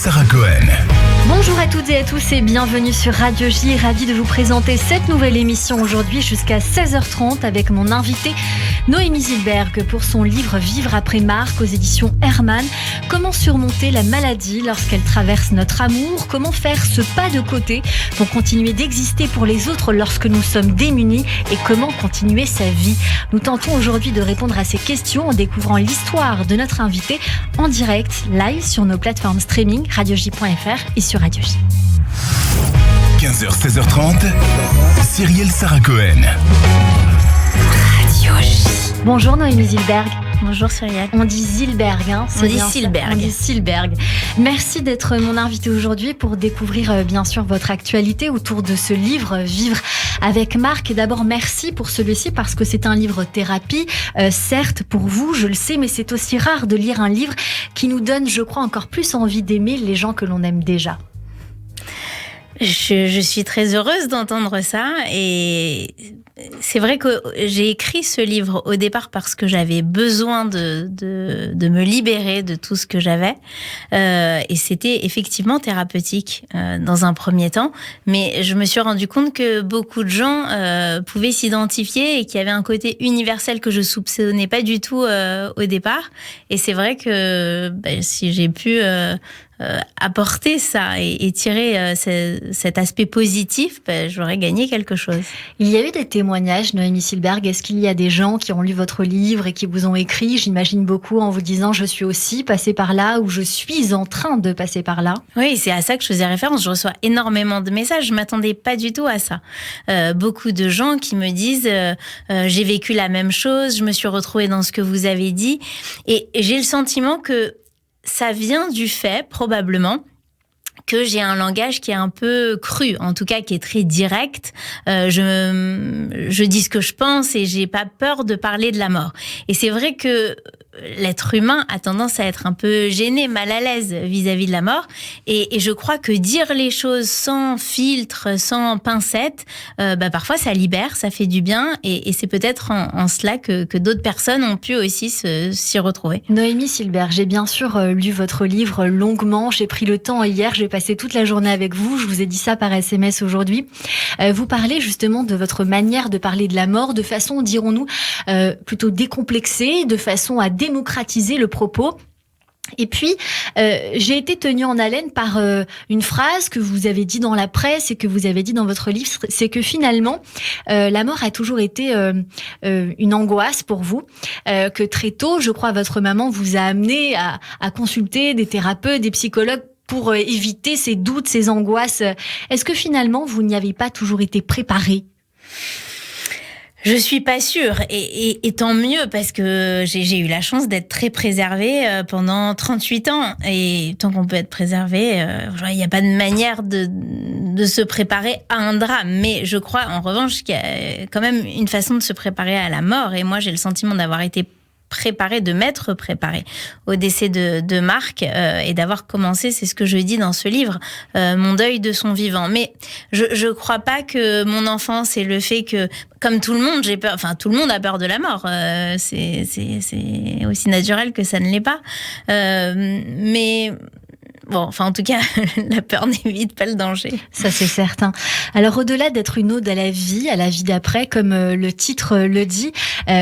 Sarah Cohen. Bonjour à toutes et à tous et bienvenue sur Radio J. Ravi de vous présenter cette nouvelle émission aujourd'hui jusqu'à 16h30 avec mon invité Noémie Zilberg pour son livre Vivre après Marc aux éditions Hermann. Comment surmonter la maladie lorsqu'elle traverse notre amour? Comment faire ce pas de côté pour continuer d'exister pour les autres lorsque nous sommes démunis? Et comment continuer sa vie? Nous tentons aujourd'hui de répondre à ces questions en découvrant l'histoire de notre invité en direct, live sur nos plateformes streaming, radioj.fr et sur Radio J. 15h, 16h30, Cyrielle Sarah Cohen. Radio J. Bonjour Noémie Zilberg. Bonjour Cyrielle. On dit Zilberg, hein? On dit Zilberg. On dit Zilberg. Merci d'être mon invité aujourd'hui pour découvrir bien sûr votre actualité autour de ce livre Vivre avec Marc. Et d'abord merci pour celui-ci parce que c'est un livre thérapie, certes pour vous, je le sais, mais c'est aussi rare de lire un livre qui nous donne, je crois, encore plus envie d'aimer les gens que l'on aime déjà. Je suis très heureuse d'entendre ça et c'est vrai que j'ai écrit ce livre au départ parce que j'avais besoin de me libérer de tout ce que j'avais et c'était effectivement thérapeutique dans un premier temps, mais je me suis rendu compte que beaucoup de gens pouvaient s'identifier et qu'il y avait un côté universel que je soupçonnais pas du tout au départ, et c'est vrai que si j'ai pu apporter ça et tirer cet aspect positif, j'aurais gagné quelque chose. Il y a eu des témoignages, Noémie Zilberg. Est-ce qu'il y a des gens qui ont lu votre livre et qui vous ont écrit, j'imagine beaucoup, en vous disant « je suis aussi passée par là » ou « je suis en train de passer par là ». Oui, c'est à ça que je faisais référence. Je reçois énormément de messages. Je m'attendais pas du tout à ça. Beaucoup de gens qui me disent j'ai vécu la même chose, je me suis retrouvée dans ce que vous avez dit. Et j'ai le sentiment que ça vient du fait, probablement, que j'ai un langage qui est un peu cru, en tout cas qui est très direct. Je dis ce que je pense et j'ai pas peur de parler de la mort. Et c'est vrai que l'être humain a tendance à être un peu gêné, mal à l'aise vis-à-vis de la mort. Et je crois que dire les choses sans filtre, sans pincette, parfois ça libère, ça fait du bien. Et c'est peut-être en cela que d'autres personnes ont pu aussi s'y retrouver. Noémie Zilberg, j'ai bien sûr lu votre livre longuement. J'ai pris le temps hier, j'ai passé toute la journée avec vous. Je vous ai dit ça par SMS aujourd'hui. Vous parlez justement de votre manière de parler de la mort, de façon, dirons-nous, plutôt décomplexée, de façon à démocratiser le propos. Et puis, j'ai été tenue en haleine par une phrase que vous avez dit dans la presse et que vous avez dit dans votre livre, c'est que finalement, la mort a toujours été une angoisse pour vous, que très tôt, je crois, votre maman vous a amené à consulter des thérapeutes, des psychologues pour éviter ces doutes, ces angoisses. Est-ce que finalement, vous n'y avez pas toujours été préparé ? Je suis pas sûre, et tant mieux, parce que j'ai eu la chance d'être très préservée pendant 38 ans, et tant qu'on peut être préservé, il n'y a pas de manière de se préparer à un drame, mais je crois en revanche qu'il y a quand même une façon de se préparer à la mort, et moi j'ai le sentiment d'avoir été préparée, de m'être préparée au décès de Marc et d'avoir commencé, c'est ce que je dis dans ce livre, mon deuil de son vivant. Mais je crois pas que mon enfance et le fait que, comme tout le monde, j'ai peur, enfin tout le monde a peur de la mort, c'est aussi naturel que ça ne l'est pas, mais bon, enfin, en tout cas, la peur n'évite pas le danger. Ça, c'est certain. Alors, au-delà d'être une ode à la vie d'après, comme le titre le dit,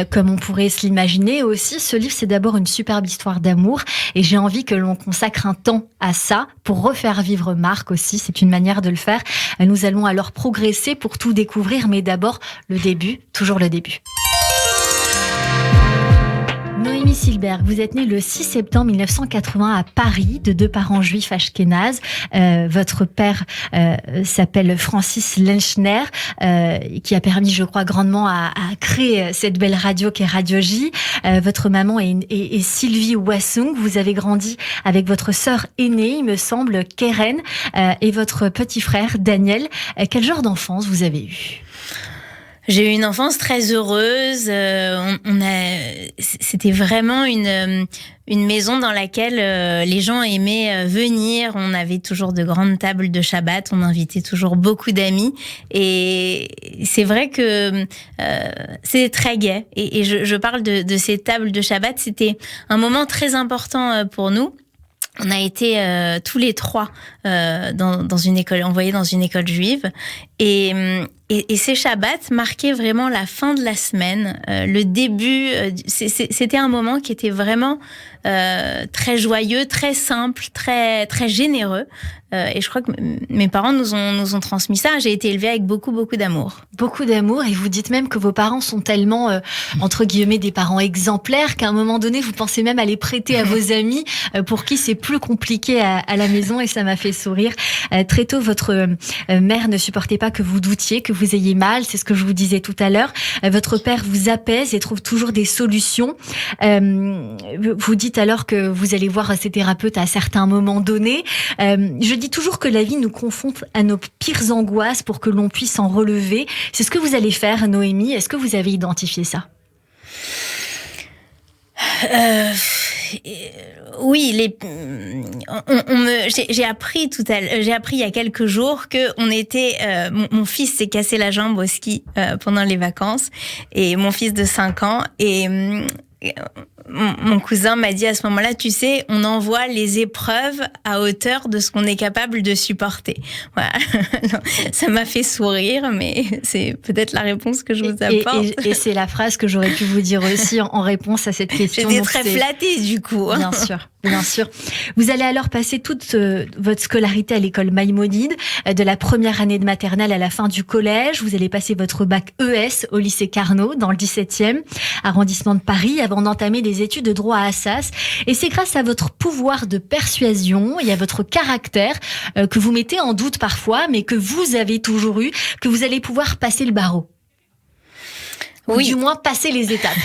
comme on pourrait se l'imaginer aussi, ce livre, c'est d'abord une superbe histoire d'amour. Et j'ai envie que l'on consacre un temps à ça, pour refaire vivre Marc aussi. C'est une manière de le faire. Nous allons alors progresser pour tout découvrir, mais d'abord, le début, toujours le début. Noémie Zilberg, vous êtes née le 6 septembre 1980 à Paris, de deux parents juifs ashkénazes. Votre père s'appelle Francis Lenchner, qui a permis, je crois, grandement à créer cette belle radio qu'est Radio J. Votre maman est Sylvie Wassung. Vous avez grandi avec votre sœur aînée, il me semble, Keren, et votre petit frère, Daniel. Quel genre d'enfance vous avez eu ? J'ai eu une enfance très heureuse. C'était vraiment une maison dans laquelle les gens aimaient venir. On avait toujours de grandes tables de Shabbat. On invitait toujours beaucoup d'amis. Et c'est vrai que c'était très gai. Et je parle de ces tables de Shabbat. C'était un moment très important pour nous. On a été tous les trois dans une école, envoyés dans une école juive. Et ces Shabbats marquaient vraiment la fin de la semaine, le début. C'était un moment qui était vraiment très joyeux, très simple, très, très généreux. Et je crois que mes parents nous ont transmis ça. J'ai été élevée avec beaucoup, beaucoup d'amour. Beaucoup d'amour, et vous dites même que vos parents sont tellement, entre guillemets, des parents exemplaires qu'à un moment donné, vous pensez même à les prêter à vos amis pour qui c'est plus compliqué à la maison, et ça m'a fait sourire. Très tôt, votre mère ne supportait pas que vous doutiez, que vous ayez mal, c'est ce que je vous disais tout à l'heure. Votre père vous apaise et trouve toujours des solutions. Vous dites alors que vous allez voir ces thérapeutes à certains moments donnés. Je dis toujours que la vie nous confronte à nos pires angoisses pour que l'on puisse en relever. C'est ce que vous allez faire, Noémie. Est-ce que vous avez identifié ça ? Oui, j'ai appris il y a quelques jours que mon fils s'est cassé la jambe au ski pendant les vacances, et mon fils de 5 ans, et mon cousin m'a dit à ce moment-là, tu sais, on envoie les épreuves à hauteur de ce qu'on est capable de supporter. Voilà. Ça m'a fait sourire, mais c'est peut-être la réponse que je vous apporte. Et c'est la phrase que j'aurais pu vous dire aussi en réponse à cette question. J'étais très flattée du coup. Bien sûr, bien sûr. Vous allez alors passer toute votre scolarité à l'école Maïmonide, de la première année de maternelle à la fin du collège. Vous allez passer votre bac ES au lycée Carnot, dans le 17e arrondissement de Paris, avant d'entamer des études de droit à Assas. Et c'est grâce à votre pouvoir de persuasion et à votre caractère que vous mettez en doute parfois, mais que vous avez toujours eu, que vous allez pouvoir passer le barreau. Ou du moins passer les étapes.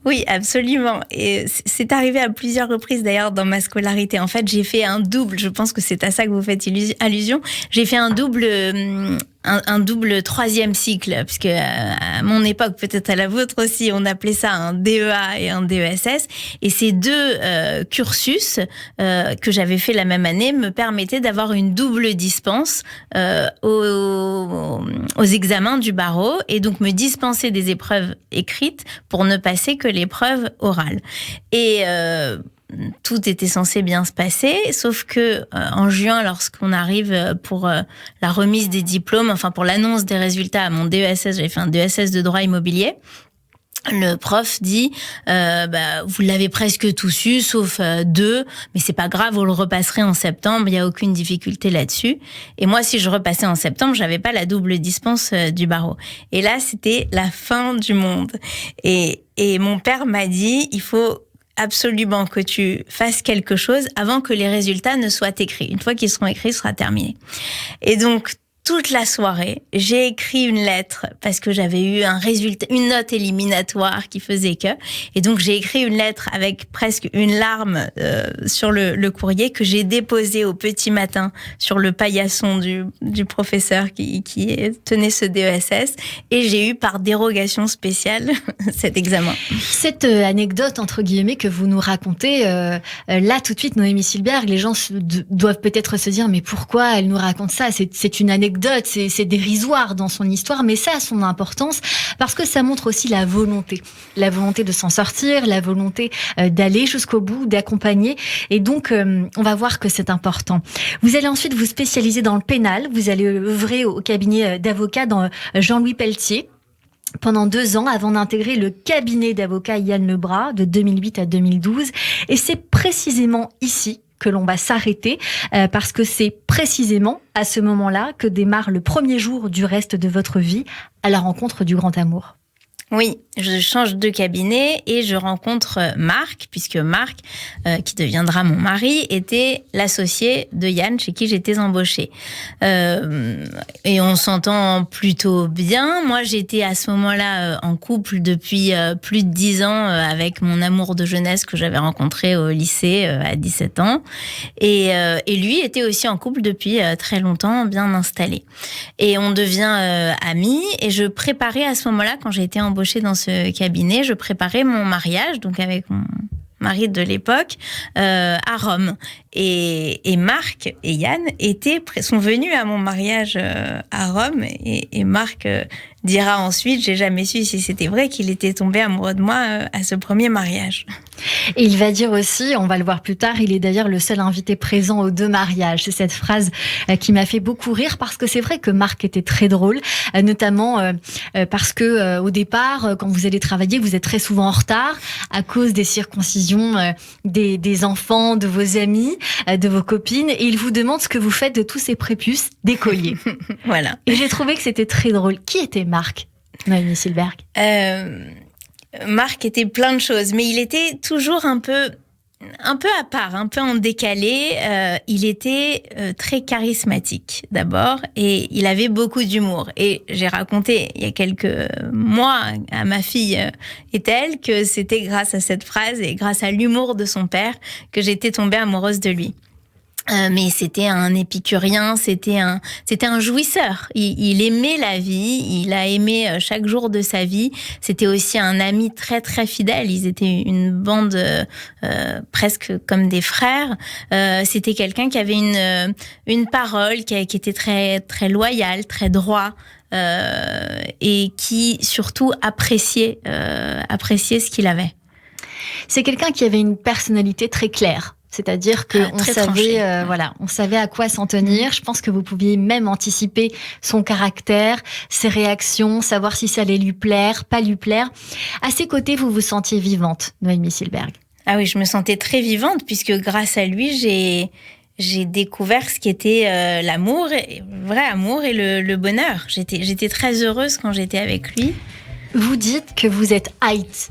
Oui, absolument. Et c'est arrivé à plusieurs reprises d'ailleurs dans ma scolarité. En fait, j'ai fait un double. Je pense que c'est à ça que vous faites allusion. J'ai fait un double 3e cycle, puisque à mon époque, peut-être à la vôtre aussi, on appelait ça un DEA et un DESS. Et ces deux cursus que j'avais fait la même année me permettaient d'avoir une double dispense aux examens du barreau, et donc me dispenser des épreuves écrites pour ne passer que l'épreuve orale. Et tout était censé bien se passer, sauf que en juin, lorsqu'on arrive pour la remise des diplômes, enfin pour l'annonce des résultats à mon DESS, j'avais fait un DESS de droit immobilier. Le prof dit vous l'avez presque tous eu sauf 2, mais c'est pas grave, vous le repasserez en septembre, il y a aucune difficulté là-dessus. Et moi, si je repassais en septembre, j'avais pas la double dispense du barreau. Et là, c'était la fin du monde. Et mon père m'a dit, il faut absolument que tu fasses quelque chose avant que les résultats ne soient écrits. Une fois qu'ils seront écrits, ce sera terminé. Et donc, toute la soirée, j'ai écrit une lettre parce que j'avais eu un résultat, une note éliminatoire qui faisait que. Et donc, j'ai écrit une lettre avec presque une larme sur le courrier que j'ai déposé au petit matin sur le paillasson du professeur qui tenait ce DESS. Et j'ai eu par dérogation spéciale cet examen. Cette anecdote, entre guillemets, que vous nous racontez, là, tout de suite, Noémie Silberg, les gens doivent peut-être se dire, mais pourquoi elle nous raconte ça ? C'est une anecdote. C'est dérisoire dans son histoire, mais ça a son importance parce que ça montre aussi la volonté de s'en sortir, la volonté d'aller jusqu'au bout, d'accompagner. Et donc, on va voir que c'est important. Vous allez ensuite vous spécialiser dans le pénal. Vous allez œuvrer au cabinet d'avocats dans Jean-Louis Pelletier pendant 2 ans avant d'intégrer le cabinet d'avocats Yann Lebras de 2008 à 2012. Et c'est précisément ici que l'on va s'arrêter parce que c'est précisément à ce moment-là que démarre le premier jour du reste de votre vie à la rencontre du grand amour. Oui, je change de cabinet et je rencontre Marc, puisque Marc, qui deviendra mon mari, était l'associé de Yann chez qui j'étais embauchée. Et on s'entend plutôt bien. Moi, j'étais à ce moment-là en couple depuis plus de 10 ans avec mon amour de jeunesse que j'avais rencontré au lycée à 17 ans. Et lui était aussi en couple depuis très longtemps, bien installé. Et on devient amis et je préparais à ce moment-là, quand j'ai été embauchée dans ce cabinet, je préparais mon mariage, donc avec mon mari de l'époque, à Rome. Et Marc et Yann sont venus à mon mariage à Rome. Et Marc dira ensuite, j'ai jamais su si c'était vrai qu'il était tombé amoureux de moi à ce premier mariage. Et il va dire aussi, on va le voir plus tard, il est d'ailleurs le seul invité présent aux 2 mariages. C'est cette phrase qui m'a fait beaucoup rire parce que c'est vrai que Marc était très drôle, notamment parce que au départ, quand vous allez travailler, vous êtes très souvent en retard à cause des circoncisions des enfants, de vos amis, de vos copines, et il vous demande ce que vous faites de tous ces prépuces d'écoliers. Voilà. Et j'ai trouvé que c'était très drôle. Qui était Marc, Noémie Silberg? Marc était plein de choses, mais il était toujours un peu à part, un peu en décalé. Il était très charismatique d'abord et il avait beaucoup d'humour. Et j'ai raconté il y a quelques mois à ma fille Ethel que c'était grâce à cette phrase et grâce à l'humour de son père que j'étais tombée amoureuse de lui. Mais c'était un épicurien, c'était un jouisseur. Il aimait la vie, il a aimé chaque jour de sa vie. C'était aussi un ami très très fidèle. Ils étaient une bande presque comme des frères. C'était quelqu'un qui avait une parole, qui était très très loyal, très droit. Et qui surtout appréciait ce qu'il avait. C'est quelqu'un qui avait une personnalité très claire. C'est-à-dire qu'on savait, on savait à quoi s'en tenir. Je pense que vous pouviez même anticiper son caractère, ses réactions, savoir si ça allait lui plaire, pas lui plaire. À ses côtés, vous vous sentiez vivante, Noémie Silberg. Ah oui, je me sentais très vivante puisque grâce à lui, j'ai découvert ce qu'était l'amour, vrai amour et le bonheur. J'étais très heureuse quand j'étais avec lui. Vous dites que vous êtes Haït.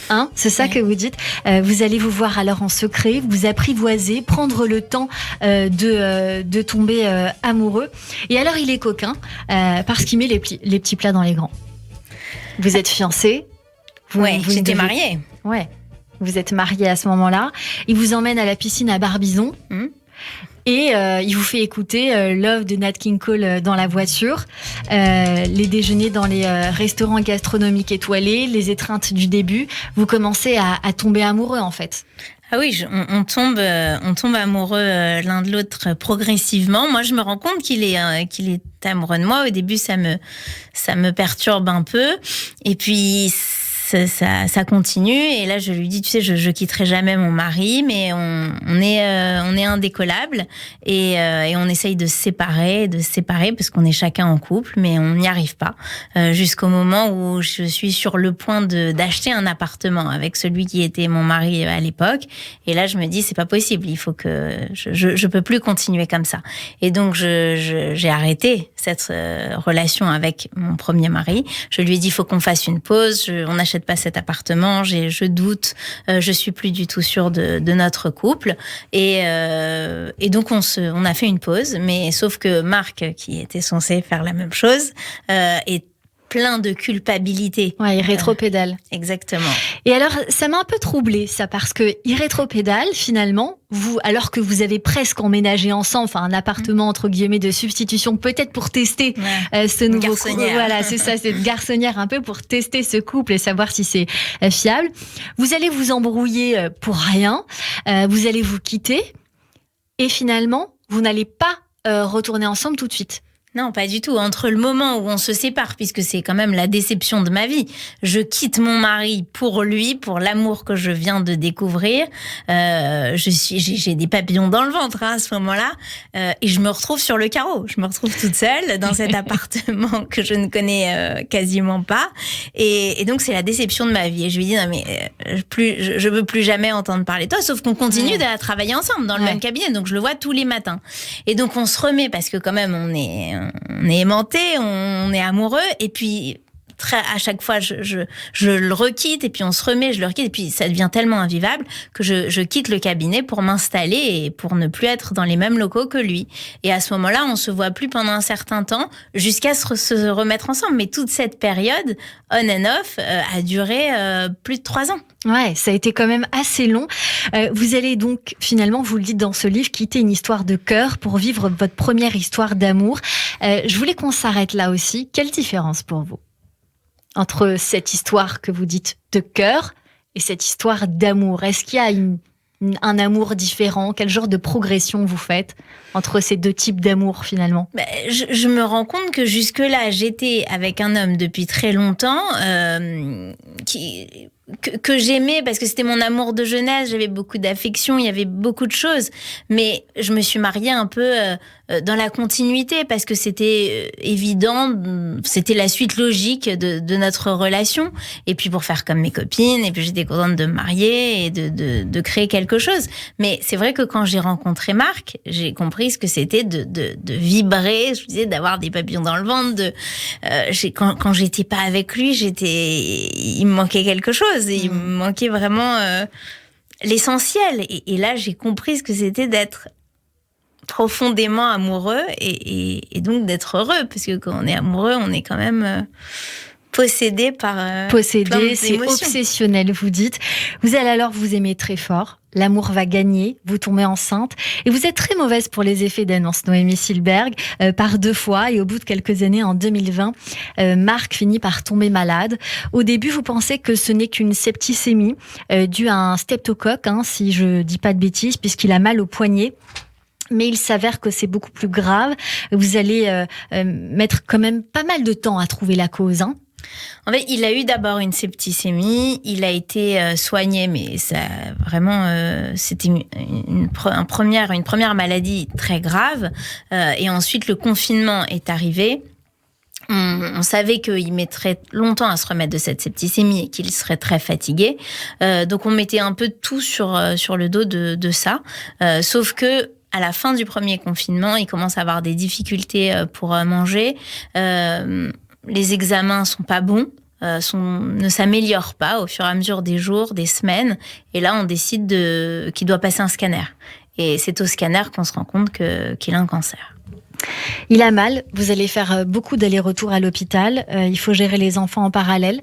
Hein, c'est ça que vous dites. Vous allez vous voir alors en secret, vous apprivoiser, prendre le temps de tomber amoureux. Et alors il est coquin parce qu'il met les petits plats dans les grands. Vous êtes fiancés. J'étais mariée. Ouais, vous êtes mariée à ce moment-là. Il vous emmène à la piscine à Barbizon. Et il vous fait écouter Love de Nat King Cole dans la voiture, les déjeuners dans les restaurants gastronomiques étoilés, les étreintes du début. Vous commencez à tomber amoureux en fait. Ah oui, on tombe amoureux l'un de l'autre progressivement. Moi, je me rends compte qu'il est amoureux de moi. Au début, ça me perturbe un peu. Et puis ça continue et là je lui dis, tu sais, je quitterai jamais mon mari, mais on est indécollables et on essaye de se séparer parce qu'on est chacun en couple, mais on n'y arrive pas jusqu'au moment où je suis sur le point d'acheter un appartement avec celui qui était mon mari à l'époque. Et là je me dis, c'est pas possible, il faut que je peux plus continuer comme ça. Et donc j'ai arrêté cette relation avec mon premier mari. Je lui ai dit, il faut qu'on fasse une pause, on n'achète pas cet appartement, je doute, je suis plus du tout sûre de notre couple. Et donc on a fait une pause, mais sauf que Marc, qui était censé faire la même chose, est plein de culpabilité. Ouais, il rétropédale. Exactement. Et alors, ça m'a un peu troublée, ça, parce que il rétropédale, finalement, vous, alors que vous avez presque emménagé ensemble, enfin, un appartement, entre guillemets, de substitution, peut-être pour tester ce nouveau couple. Voilà, c'est ça, cette garçonnière un peu pour tester ce couple et savoir si c'est fiable. Vous allez vous embrouiller pour rien, vous allez vous quitter, et finalement, vous n'allez pas retourner ensemble tout de suite. Non, pas du tout. Entre le moment où on se sépare, puisque c'est quand même la déception de ma vie, je quitte mon mari pour lui, pour l'amour que je viens de découvrir. J'ai des papillons dans le ventre à ce moment-là, et je me retrouve sur le carreau. Je me retrouve toute seule dans cet appartement que je ne connais quasiment pas, et donc c'est la déception de ma vie. Et je lui dis, non mais je veux plus jamais entendre parler de toi, sauf qu'on continue à travailler ensemble dans le même cabinet, donc je le vois tous les matins. Et donc on se remet parce que quand même on est aimantés, on est amoureux, et puis à chaque fois je le requitte, et puis on se remet, je le requitte, et puis ça devient tellement invivable que je quitte le cabinet pour m'installer et pour ne plus être dans les mêmes locaux que lui. Et à ce moment-là, on se voit plus pendant un certain temps jusqu'à se remettre ensemble. Mais toute cette période, on and off, a duré plus de 3 ans. Ouais, ça a été quand même assez long. Vous allez donc, finalement, vous le dites dans ce livre, quitter une histoire de cœur pour vivre votre première histoire d'amour. Je voulais qu'on s'arrête là aussi. Quelle différence pour vous entre cette histoire que vous dites de cœur et cette histoire d'amour? Est-ce qu'il y a une un amour différent? Quel genre de progression vous faites entre ces deux types d'amour finalement? Je me rends compte que jusque-là, j'étais avec un homme depuis très longtemps que j'aimais parce que c'était mon amour de jeunesse, j'avais beaucoup d'affection, il y avait beaucoup de choses. Mais je me suis mariée un peu dans la continuité parce que c'était évident, c'était la suite logique de notre relation. Et puis pour faire comme mes copines, et puis j'étais contente de me marier et de créer quelque chose. Mais c'est vrai que quand j'ai rencontré Marc, j'ai compris ce que c'était de vibrer, je disais, d'avoir des papillons dans le ventre. Quand j'étais pas avec lui, il me manquait quelque chose. Et il me manquait vraiment l'essentiel. Et là, j'ai compris ce que c'était d'être profondément amoureux et donc d'être heureux. Parce que quand on est amoureux, on est quand même possédé par possédé, c'est obsessionnel, vous dites. Vous allez alors vous aimer très fort. L'amour va gagner, vous tombez enceinte et vous êtes très mauvaise pour les effets d'annonce, Noémie Silberg, par 2 fois et au bout de quelques années, en 2020, Marc finit par tomber malade. Au début, vous pensez que ce n'est qu'une septicémie due à un streptocoque, si je dis pas de bêtises, puisqu'il a mal au poignet. Mais il s'avère que c'est beaucoup plus grave. Vous allez mettre quand même pas mal de temps à trouver la cause. En fait, il a eu d'abord une septicémie, il a été soigné, mais ça vraiment c'était une première maladie très grave. Et ensuite, le confinement est arrivé. On savait qu'il mettrait longtemps à se remettre de cette septicémie et qu'il serait très fatigué. Donc, on mettait un peu tout sur le dos de ça. Sauf que à la fin du premier confinement, il commence à avoir des difficultés pour manger. Les examens sont pas bons, ne s'améliorent pas au fur et à mesure des jours, des semaines. Et là, on décide qu'il doit passer un scanner. Et c'est au scanner qu'on se rend compte qu'il a un cancer. Il a mal, vous allez faire beaucoup d'allers-retours à l'hôpital. Il faut gérer les enfants en parallèle,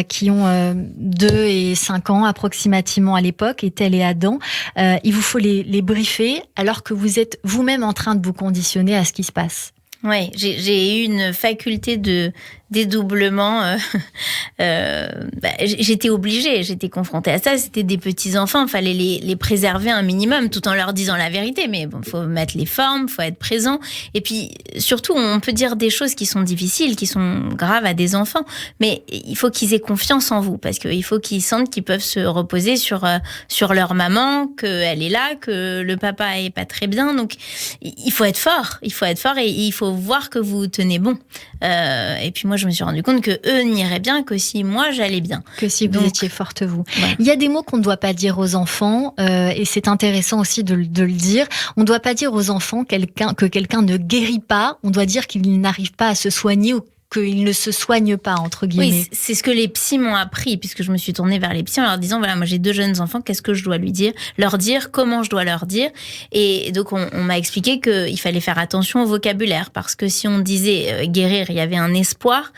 qui ont 2 et 5 ans approximativement à l'époque, Ethel et Adam. Il vous faut les briefer alors que vous êtes vous-même en train de vous conditionner à ce qui se passe. Oui, j'ai eu une faculté de dédoublement. J'étais obligée, j'étais confrontée à ça. C'était des petits-enfants, il fallait les préserver un minimum tout en leur disant la vérité. Mais bon, il faut mettre les formes, il faut être présent. Et puis, surtout, on peut dire des choses qui sont difficiles, qui sont graves à des enfants. Mais il faut qu'ils aient confiance en vous parce qu'il faut qu'ils sentent qu'ils peuvent se reposer sur leur maman, qu'elle est là, que le papa est pas très bien. Donc, il faut être fort et il faut voir que vous tenez bon. Et puis moi, je me suis rendu compte que eux n'iraient bien que si moi j'allais bien. Que si vous étiez forte, vous. Ouais. Il y a des mots qu'on ne doit pas dire aux enfants, et c'est intéressant aussi de le dire. On ne doit pas dire aux enfants que quelqu'un ne guérit pas. On doit dire qu'il n'arrive pas à se soigner ou qu'il ne se soigne pas, entre guillemets. Oui, c'est ce que les psys m'ont appris, puisque je me suis tournée vers les psys en leur disant, voilà, moi j'ai 2 jeunes enfants, qu'est-ce que je dois leur dire, comment je dois leur dire. Et donc on m'a expliqué qu'il fallait faire attention au vocabulaire, parce que si on disait guérir, il y avait un espoir,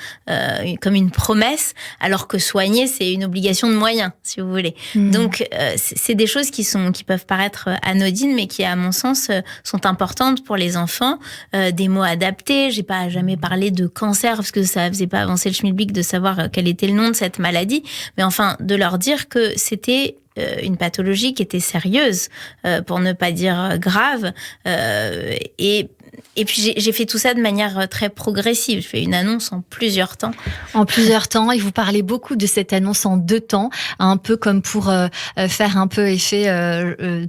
comme une promesse, alors que soigner, c'est une obligation de moyens, si vous voulez. Donc c'est des choses qui peuvent paraître anodines, mais qui, à mon sens, sont importantes pour les enfants. Des mots adaptés, j'ai pas jamais parlé de cancer, parce que ça faisait pas avancer le schmilblick de savoir quel était le nom de cette maladie, mais enfin de leur dire que c'était une pathologie qui était sérieuse, pour ne pas dire grave, et puis j'ai fait tout ça de manière très progressive. Je fais une annonce en plusieurs temps. En plusieurs temps, et vous parlez beaucoup de cette annonce en 2 temps, un peu comme pour faire un peu effet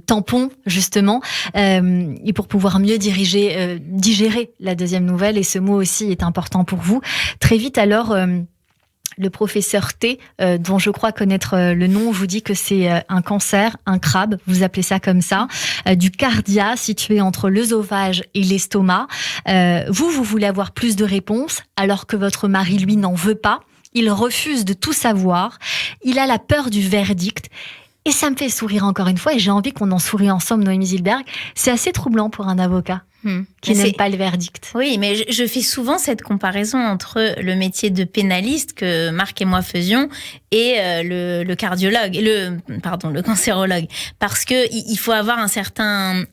tampon, justement, et pour pouvoir mieux digérer la deuxième nouvelle, et ce mot aussi est important pour vous. Très vite alors... Le professeur T, dont je crois connaître le nom, vous dit que c'est un cancer, un crabe, vous appelez ça comme ça, du cardia situé entre l'œsophage et l'estomac. Vous voulez avoir plus de réponses, alors que votre mari, lui, n'en veut pas. Il refuse de tout savoir. Il a la peur du verdict. Et ça me fait sourire encore une fois, et j'ai envie qu'on en sourie ensemble, Noémie Silberg. C'est assez troublant pour un avocat. qui n'aiment pas le verdict. Oui, mais je fais souvent cette comparaison entre le métier de pénaliste que Marc et moi faisions et le cardiologue, le cancérologue, parce que il faut avoir un certain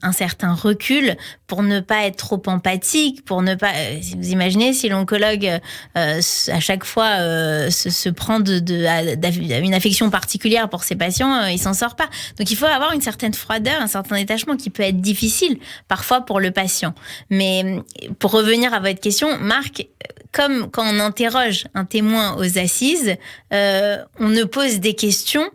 recul pour ne pas être trop empathique, pour ne pas. Vous imaginez si l'oncologue à chaque fois se prend une affection particulière pour ses patients, il s'en sort pas. Donc il faut avoir une certaine froideur, un certain détachement qui peut être difficile parfois pour le patient. Mais pour revenir à votre question, Marc, comme quand on interroge un témoin aux assises, on ne pose des questions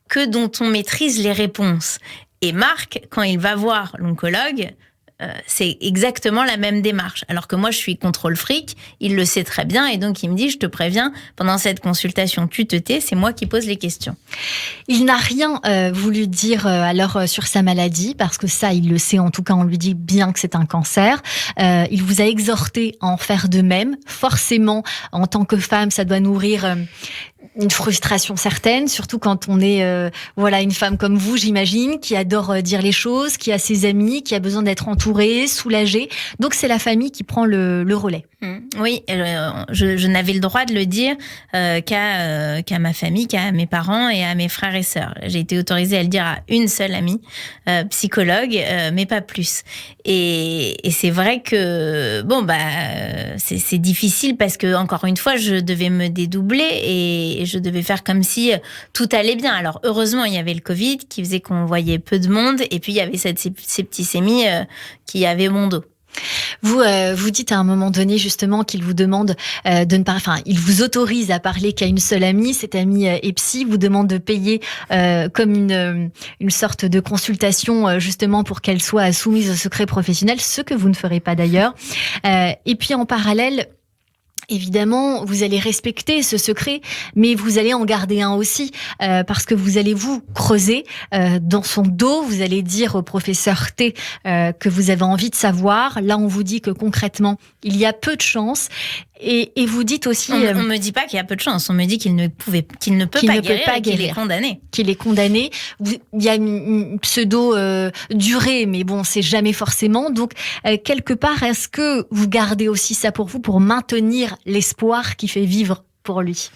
que dont on maîtrise les réponses. Et Marc, quand il va voir l'oncologue, c'est exactement la même démarche. Alors que moi, je suis contrôle fric, il le sait très bien, et donc il me dit, je te préviens, pendant cette consultation, tu te tais, c'est moi qui pose les questions. Il n'a rien voulu dire alors sur sa maladie, parce que ça, il le sait, en tout cas, on lui dit bien que c'est un cancer. Il vous a exhorté à en faire de même. Forcément, en tant que femme, ça doit nourrir une frustration certaine, surtout quand on est une femme comme vous, j'imagine, qui adore dire les choses, qui a ses amis, qui a besoin d'être entourée, soulagée. Donc c'est la famille qui prend le relais. Oui, je n'avais le droit de le dire qu'à ma famille, qu'à mes parents et à mes frères et sœurs. J'ai été autorisée à le dire à une seule amie, psychologue, mais pas plus. Et c'est vrai que c'est difficile parce que encore une fois, je devais me dédoubler et je devais faire comme si tout allait bien. Alors heureusement, il y avait le Covid qui faisait qu'on voyait peu de monde, et puis il y avait cette septicémie qui avait mon dos. Vous dites à un moment donné justement qu'il vous demande de ne pas, il vous autorise à parler qu'à une seule amie. Cette amie est psy, vous demande de payer comme une sorte de consultation justement pour qu'elle soit soumise au secret professionnel, ce que vous ne ferez pas d'ailleurs. Et puis en parallèle, évidemment, vous allez respecter ce secret, mais vous allez en garder un aussi, parce que vous allez vous creuser dans son dos, vous allez dire au professeur T que vous avez envie de savoir. Là, on vous dit que concrètement, il y a peu de chance. Et vous dites aussi... On me dit pas qu'il y a peu de chance, on me dit qu'il ne peut pas guérir, qu'il est condamné. Qu'il est condamné. Il y a une pseudo-durée, mais bon, c'est jamais forcément. Donc, quelque part, est-ce que vous gardez aussi ça pour vous, pour maintenir l'espoir qui fait vivre pour lui ?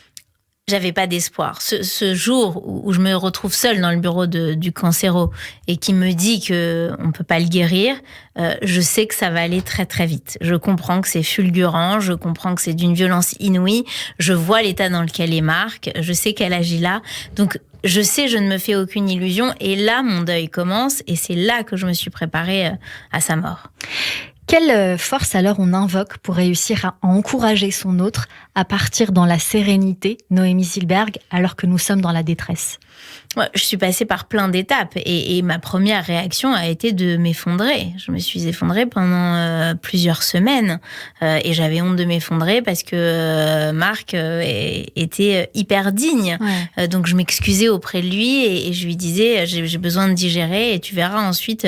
J'avais pas d'espoir. Ce jour où je me retrouve seule dans le bureau du cancéro et qui me dit que on peut pas le guérir, je sais que ça va aller très très vite. Je comprends que c'est fulgurant, je comprends que c'est d'une violence inouïe, je vois l'état dans lequel est Marc, je sais qu'elle agit là. Donc je sais, je ne me fais aucune illusion, et là mon deuil commence, et c'est là que je me suis préparée à sa mort. Quelle force alors on invoque pour réussir à encourager son autre à partir dans la sérénité, Noémie Silberg, alors que nous sommes dans la détresse ? Ouais, je suis passée par plein d'étapes et ma première réaction a été de m'effondrer. Je me suis effondrée pendant plusieurs semaines et j'avais honte de m'effondrer parce que Marc était hyper digne. Ouais. Donc je m'excusais auprès de lui et je lui disais j'ai besoin de digérer et tu verras ensuite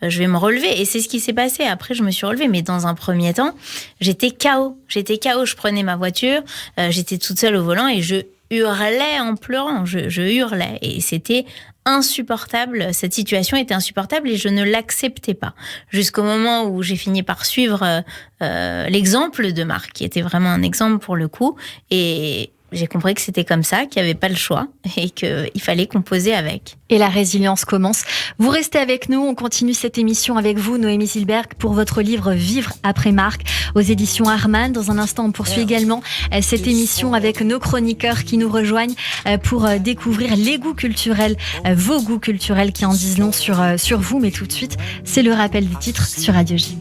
je vais me relever. Et c'est ce qui s'est passé. Après, je me suis relevée. Mais dans un premier temps, j'étais KO. Je prenais ma voiture, j'étais toute seule au volant et je hurlais en pleurant. Je hurlais. Et c'était insupportable. Cette situation était insupportable et je ne l'acceptais pas. Jusqu'au moment où j'ai fini par suivre l'exemple de Marc, qui était vraiment un exemple pour le coup. Et j'ai compris que c'était comme ça, qu'il n'y avait pas le choix et qu'il fallait composer avec. Et la résilience commence. Vous restez avec nous, on continue cette émission avec vous, Noémie Silberg, pour votre livre « Vivre après Marc » aux éditions Arman. Dans un instant, on poursuit également cette émission avec nos chroniqueurs qui nous rejoignent pour découvrir les goûts culturels, vos goûts culturels qui en disent long sur vous. Mais tout de suite, c'est le rappel des titres sur Radio J.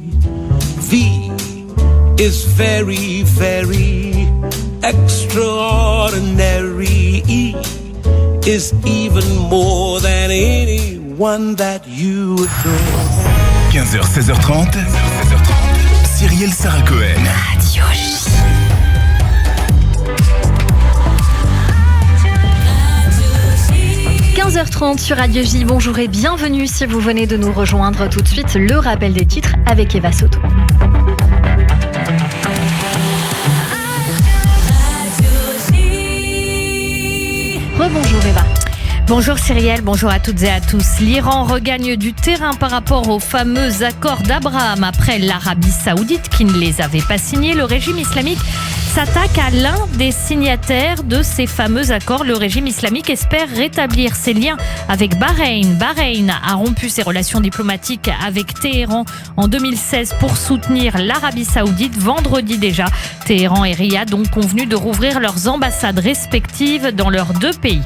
V is very, very extraordinary. E is even more than anyone that you adore. 15h, 16h30. Cyrielle Sarah Cohen. Radio J. – 15h30 sur Radio J. Bonjour et bienvenue si vous venez de nous rejoindre. Tout de suite, le rappel des titres avec Eva Soto. Rebonjour Eva. Bonjour Cyrielle, bonjour à toutes et à tous. L'Iran regagne du terrain par rapport aux fameux accords d'Abraham. Après l'Arabie Saoudite qui ne les avait pas signés, le régime islamique s'attaque à l'un des signataires de ces fameux accords. Le régime islamique espère rétablir ses liens avec Bahreïn. Bahreïn a rompu ses relations diplomatiques avec Téhéran en 2016 pour soutenir l'Arabie Saoudite. Vendredi déjà, Téhéran et Riyad ont convenu de rouvrir leurs ambassades respectives dans leurs deux pays.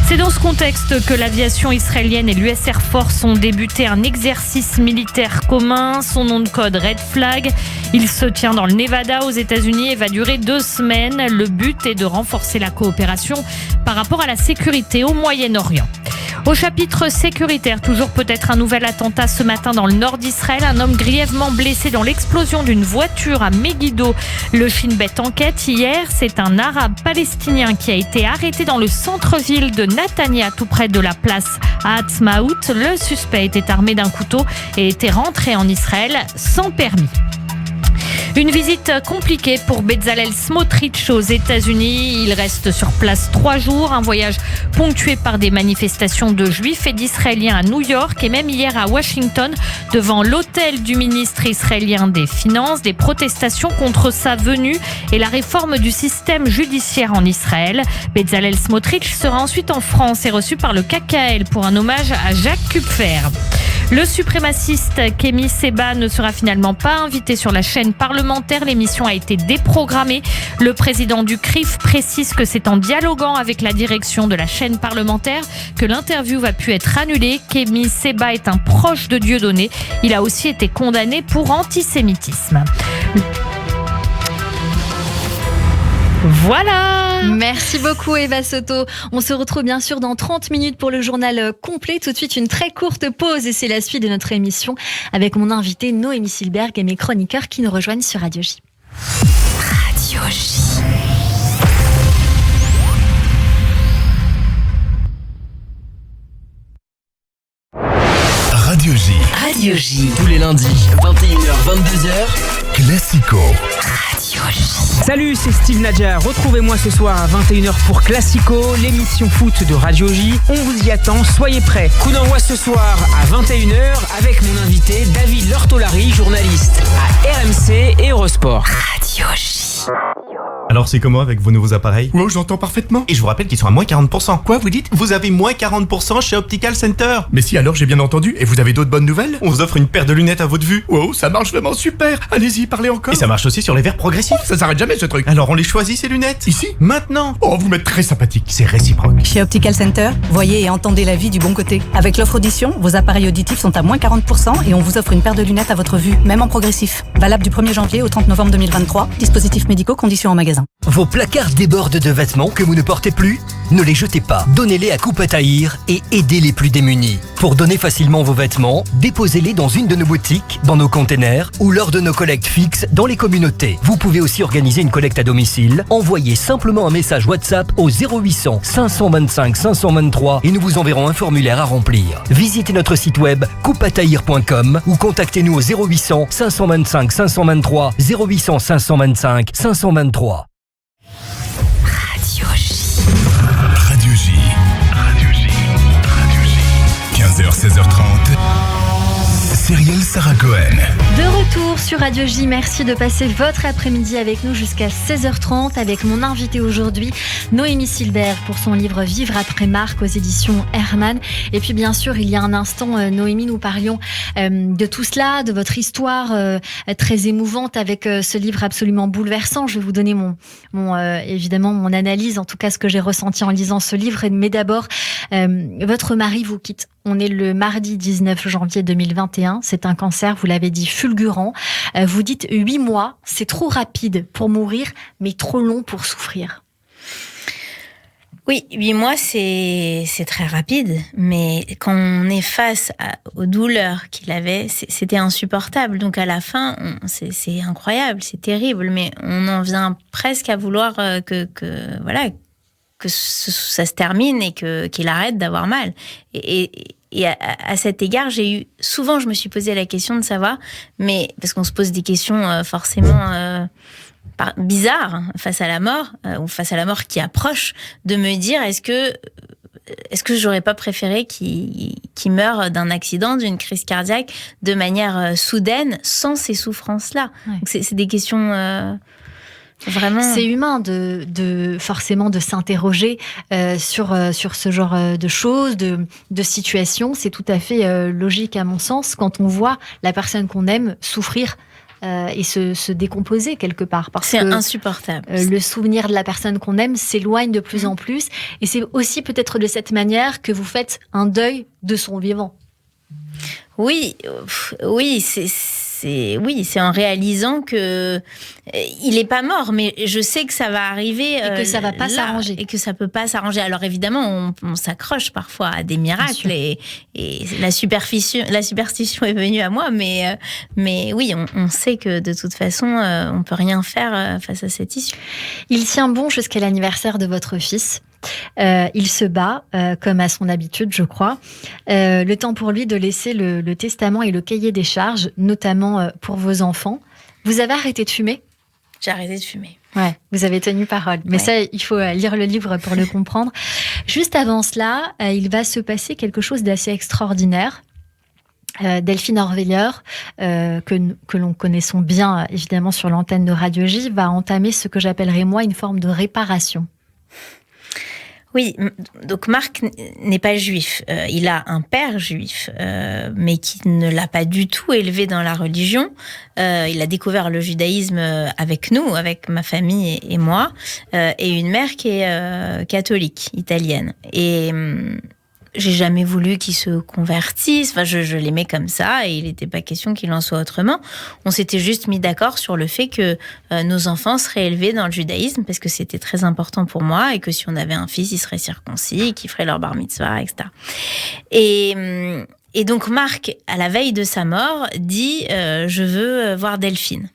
C'est dans ce contexte que l'aviation israélienne et l'US Air Force ont débuté un exercice militaire commun. Son nom de code Red Flag. Il se tient dans le Nevada aux États-Unis et va durer 2 semaines. Le but est de renforcer la coopération par rapport à la sécurité au Moyen-Orient. Au chapitre sécuritaire, toujours peut-être un nouvel attentat ce matin dans le nord d'Israël. Un homme grièvement blessé dans l'explosion d'une voiture à Megiddo. Le Shin Bet enquête hier. C'est un arabe palestinien qui a été arrêté dans le centre-ville de Netanya, tout près de la place Ha'atzmaout. Le suspect était armé d'un couteau et était rentré en Israël sans permis. Une visite compliquée pour Bezalel Smotrich aux États-Unis. Il reste sur place 3 jours. Un voyage ponctué par des manifestations de Juifs et d'Israéliens à New York et même hier à Washington devant l'hôtel du ministre israélien des Finances. Des protestations contre sa venue et la réforme du système judiciaire en Israël. Bezalel Smotrich sera ensuite en France et reçu par le KKL pour un hommage à Jacques Kupfer. Le suprémaciste Kémy Séba ne sera finalement pas invité sur la chaîne parlementaire. L'émission a été déprogrammée. Le président du CRIF précise que c'est en dialoguant avec la direction de la chaîne parlementaire que l'interview va pu être annulée. Kémy Séba est un proche de Dieudonné. Il a aussi été condamné pour antisémitisme. Voilà. Merci beaucoup Eva Soto. On se retrouve bien sûr dans 30 minutes pour le journal complet. Tout de suite une très courte pause et c'est la suite de notre émission avec mon invité Noémie Silberg et mes chroniqueurs qui nous rejoignent sur Radio J. Radio J. Radio J. Radio J. Tous les lundis, 21h, 22h. Classico. Radio J. Salut, c'est Steve Nadja. Retrouvez-moi ce soir à 21h pour Classico, l'émission foot de Radio J. On vous y attend, soyez prêts. Coup d'envoi ce soir à 21h avec mon invité David Lortolari, journaliste à RMC et Eurosport. Radio J. Alors c'est comment avec vos nouveaux appareils? Oh, j'entends parfaitement. Et je vous rappelle qu'ils sont à moins 40%. Quoi, vous dites? Vous avez moins 40% chez Optical Center. Mais si, alors j'ai bien entendu. Et vous avez d'autres bonnes nouvelles? On vous offre une paire de lunettes à votre vue. Wow, ça marche vraiment super. Allez-y, parlez encore. Et ça marche aussi sur les verres progressifs. Ça s'arrête jamais ce truc. Alors on les choisit ces lunettes? Ici? Maintenant. Oh, vous m'êtes très sympathique. C'est réciproque. Chez Optical Center, voyez et entendez la vie du bon côté. Avec l'offre audition, vos appareils auditifs sont à moins 40% et on vous offre une paire de lunettes à votre vue, même en progressif. Valable du 1er janvier au 30 novembre 2023. Dispositifs médicaux, conditions en magasin. Vos placards débordent de vêtements que vous ne portez plus? Ne les jetez pas. Donnez-les à Coupe à Taïr et aidez les plus démunis. Pour donner facilement vos vêtements, déposez-les dans une de nos boutiques, dans nos containers ou lors de nos collectes fixes dans les communautés. Vous pouvez aussi organiser une collecte à domicile. Envoyez simplement un message WhatsApp au 0800 525 523 et nous vous enverrons un formulaire à remplir. Visitez notre site web coupeataïr.com ou contactez-nous au 0800 525 523 0800 525 523. Radio J. Radio J. Radio J. 15h, 16h30. Cyrielle Sarah Cohen. De retour sur Radio J, merci de passer votre après-midi avec nous jusqu'à 16h30 avec mon invité aujourd'hui, Noémie Silberg, pour son livre Vivre après Marc aux éditions Hermann. Et puis bien sûr, il y a un instant, Noémie, nous parlions de tout cela, de votre histoire très émouvante avec ce livre absolument bouleversant. Je vais vous donner évidemment mon analyse, en tout cas ce que j'ai ressenti en lisant ce livre. Mais d'abord, votre mari vous quitte. On est le mardi 19 janvier 2021. C'est un cancer, vous l'avez dit, fulgurant. Vous dites 8 mois, c'est trop rapide pour mourir, mais trop long pour souffrir. Oui, 8 mois, c'est très rapide. Mais quand on est face aux douleurs qu'il avait, c'était insupportable. Donc à la fin, c'est incroyable, c'est terrible. Mais on en vient presque à vouloir que ça se termine et qu'il arrête d'avoir mal. Et à cet égard, souvent, je me suis posé la question de savoir, mais parce qu'on se pose des questions forcément bizarres face à la mort ou face à la mort qui approche, de me dire est-ce est-ce que j'aurais pas préféré qu'il meure d'un accident, d'une crise cardiaque, de manière soudaine, sans ces souffrances-là? Ouais. Donc c'est des questions vraiment... C'est humain forcément de s'interroger sur ce genre de choses, de situations. C'est tout à fait logique à mon sens quand on voit la personne qu'on aime souffrir et se décomposer quelque part. Parce c'est que insupportable. Le souvenir de la personne qu'on aime s'éloigne de plus en plus. Et c'est aussi peut-être de cette manière que vous faites un deuil de son vivant. Oui, c'est en réalisant que il est pas mort, mais je sais que ça va arriver et que ça va pas s'arranger et que ça peut pas s'arranger. Alors évidemment, on s'accroche parfois à des miracles et la superstition est venue à moi, mais oui, on sait que de toute façon, on peut rien faire face à cette issue. Il tient bon jusqu'à l'anniversaire de votre fils. Il se bat, comme à son habitude, je crois. Le temps pour lui de laisser le testament et le cahier des charges, notamment pour vos enfants. Vous avez arrêté de fumer ? J'ai arrêté de fumer. Ouais, vous avez tenu parole. Mais ça, il faut lire le livre pour le comprendre. Juste avant cela, il va se passer quelque chose d'assez extraordinaire. Delphine Orwiller, que l'on connaissons bien évidemment sur l'antenne de Radio J, va entamer ce que j'appellerais moi une forme de réparation. Oui, donc Marc n'est pas juif. Il a un père juif, mais qui ne l'a pas du tout élevé dans la religion. Il a découvert le judaïsme avec nous, avec ma famille et moi, et une mère qui est catholique, italienne. Et j'ai jamais voulu qu'il se convertisse. Enfin, je l'aimais comme ça et il n'était pas question qu'il en soit autrement. On s'était juste mis d'accord sur le fait que nos enfants seraient élevés dans le judaïsme parce que c'était très important pour moi et que si on avait un fils, il serait circoncis, qu'il ferait leur bar mitzvah, etc. Et donc Marc, à la veille de sa mort, dit je veux voir Delphine.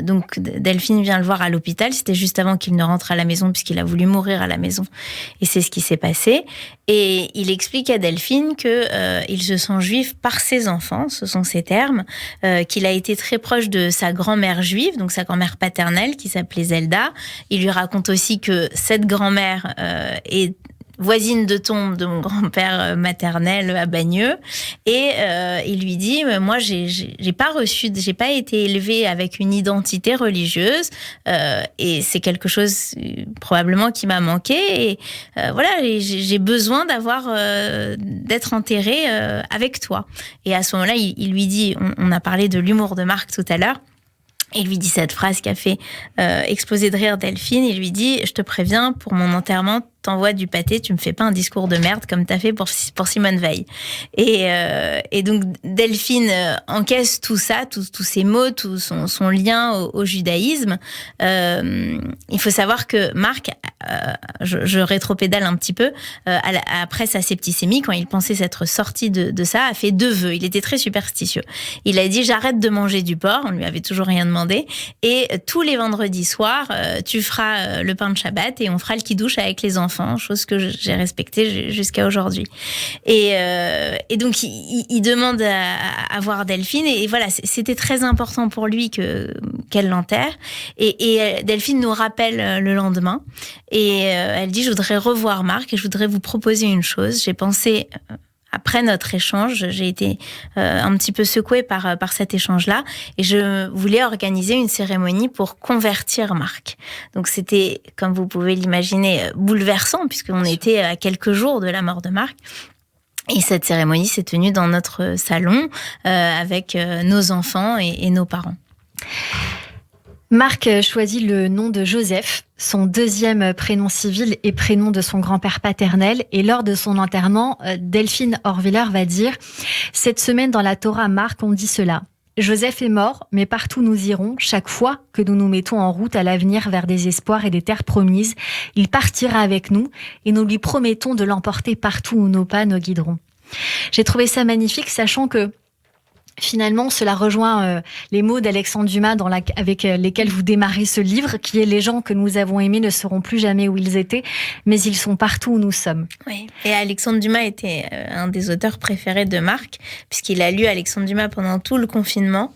Donc Delphine vient le voir à l'hôpital, c'était juste avant qu'il ne rentre à la maison puisqu'il a voulu mourir à la maison et c'est ce qui s'est passé et il explique à Delphine que il se sent juif par ses enfants, ce sont ses termes, qu'il a été très proche de sa grand-mère juive, donc sa grand-mère paternelle qui s'appelait Zelda. Il lui raconte aussi que cette grand-mère est voisine de tombe de mon grand-père maternel à Bagneux et il lui dit moi j'ai pas été élevée avec une identité religieuse et c'est quelque chose probablement qui m'a manqué et voilà j'ai besoin d'être enterrée avec toi. Et à ce moment-là il lui dit, on a parlé de l'humour de Marc tout à l'heure. Il lui dit cette phrase qui a fait exploser de rire Delphine. Il lui dit « Je te préviens, pour mon enterrement, t'envoies du pâté, tu me fais pas un discours de merde comme t'as fait pour Simone Veil. » Et donc Delphine encaisse tout ça, tous ces mots, tout son lien au judaïsme. Il faut savoir que Marc, je rétropédale un petit peu, après sa septicémie, quand il pensait s'être sorti de ça, a fait 2 vœux. Il était très superstitieux. Il a dit « J'arrête de manger du porc », on lui avait toujours rien demandé, et tous les vendredis soirs, tu feras le pain de Shabbat et on fera le kidouche avec les enfants, chose que j'ai respectée jusqu'à aujourd'hui. Et donc, il demande à voir Delphine, et voilà, c'était très important pour lui qu'elle l'enterre. Et Delphine nous rappelle le lendemain, et elle dit « Je voudrais revoir Marc et je voudrais vous proposer une chose. J'ai pensé... » Après notre échange, j'ai été un petit peu secouée par cet échange-là et je voulais organiser une cérémonie pour convertir Marc. Donc c'était, comme vous pouvez l'imaginer, bouleversant puisqu'on était à quelques jours de la mort de Marc. Et cette cérémonie s'est tenue dans notre salon avec nos enfants et nos parents. Marc choisit le nom de Joseph, son 2e prénom civil et prénom de son grand-père paternel. Et lors de son enterrement, Delphine Orwiller va dire « Cette semaine dans la Torah, Marc, on dit cela. Joseph est mort, mais partout nous irons, chaque fois que nous nous mettons en route à l'avenir vers des espoirs et des terres promises, il partira avec nous et nous lui promettons de l'emporter partout où nos pas nous guideront. » J'ai trouvé ça magnifique, sachant que Finalement, cela rejoint les mots d'Alexandre Dumas avec lesquels vous démarrez ce livre, qui est « Les gens que nous avons aimés ne seront plus jamais où ils étaient, mais ils sont partout où nous sommes ». Oui. Et Alexandre Dumas était un des auteurs préférés de Marc, puisqu'il a lu Alexandre Dumas pendant tout le confinement.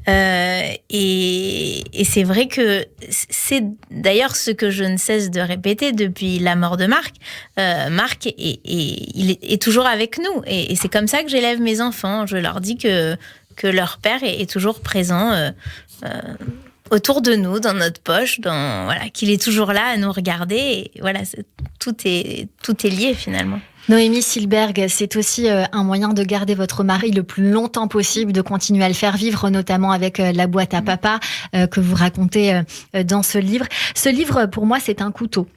Et c'est vrai que c'est d'ailleurs ce que je ne cesse de répéter depuis la mort de Marc. Marc il est toujours avec nous. Et c'est comme ça que j'élève mes enfants. Je leur dis que leur père est toujours présent autour de nous, dans notre poche, qu'il est toujours là à nous regarder. Et voilà, tout est lié finalement. Noémie Silberg, c'est aussi un moyen de garder votre mari le plus longtemps possible, de continuer à le faire vivre, notamment avec la boîte à papa que vous racontez dans ce livre. Ce livre, pour moi, c'est un couteau.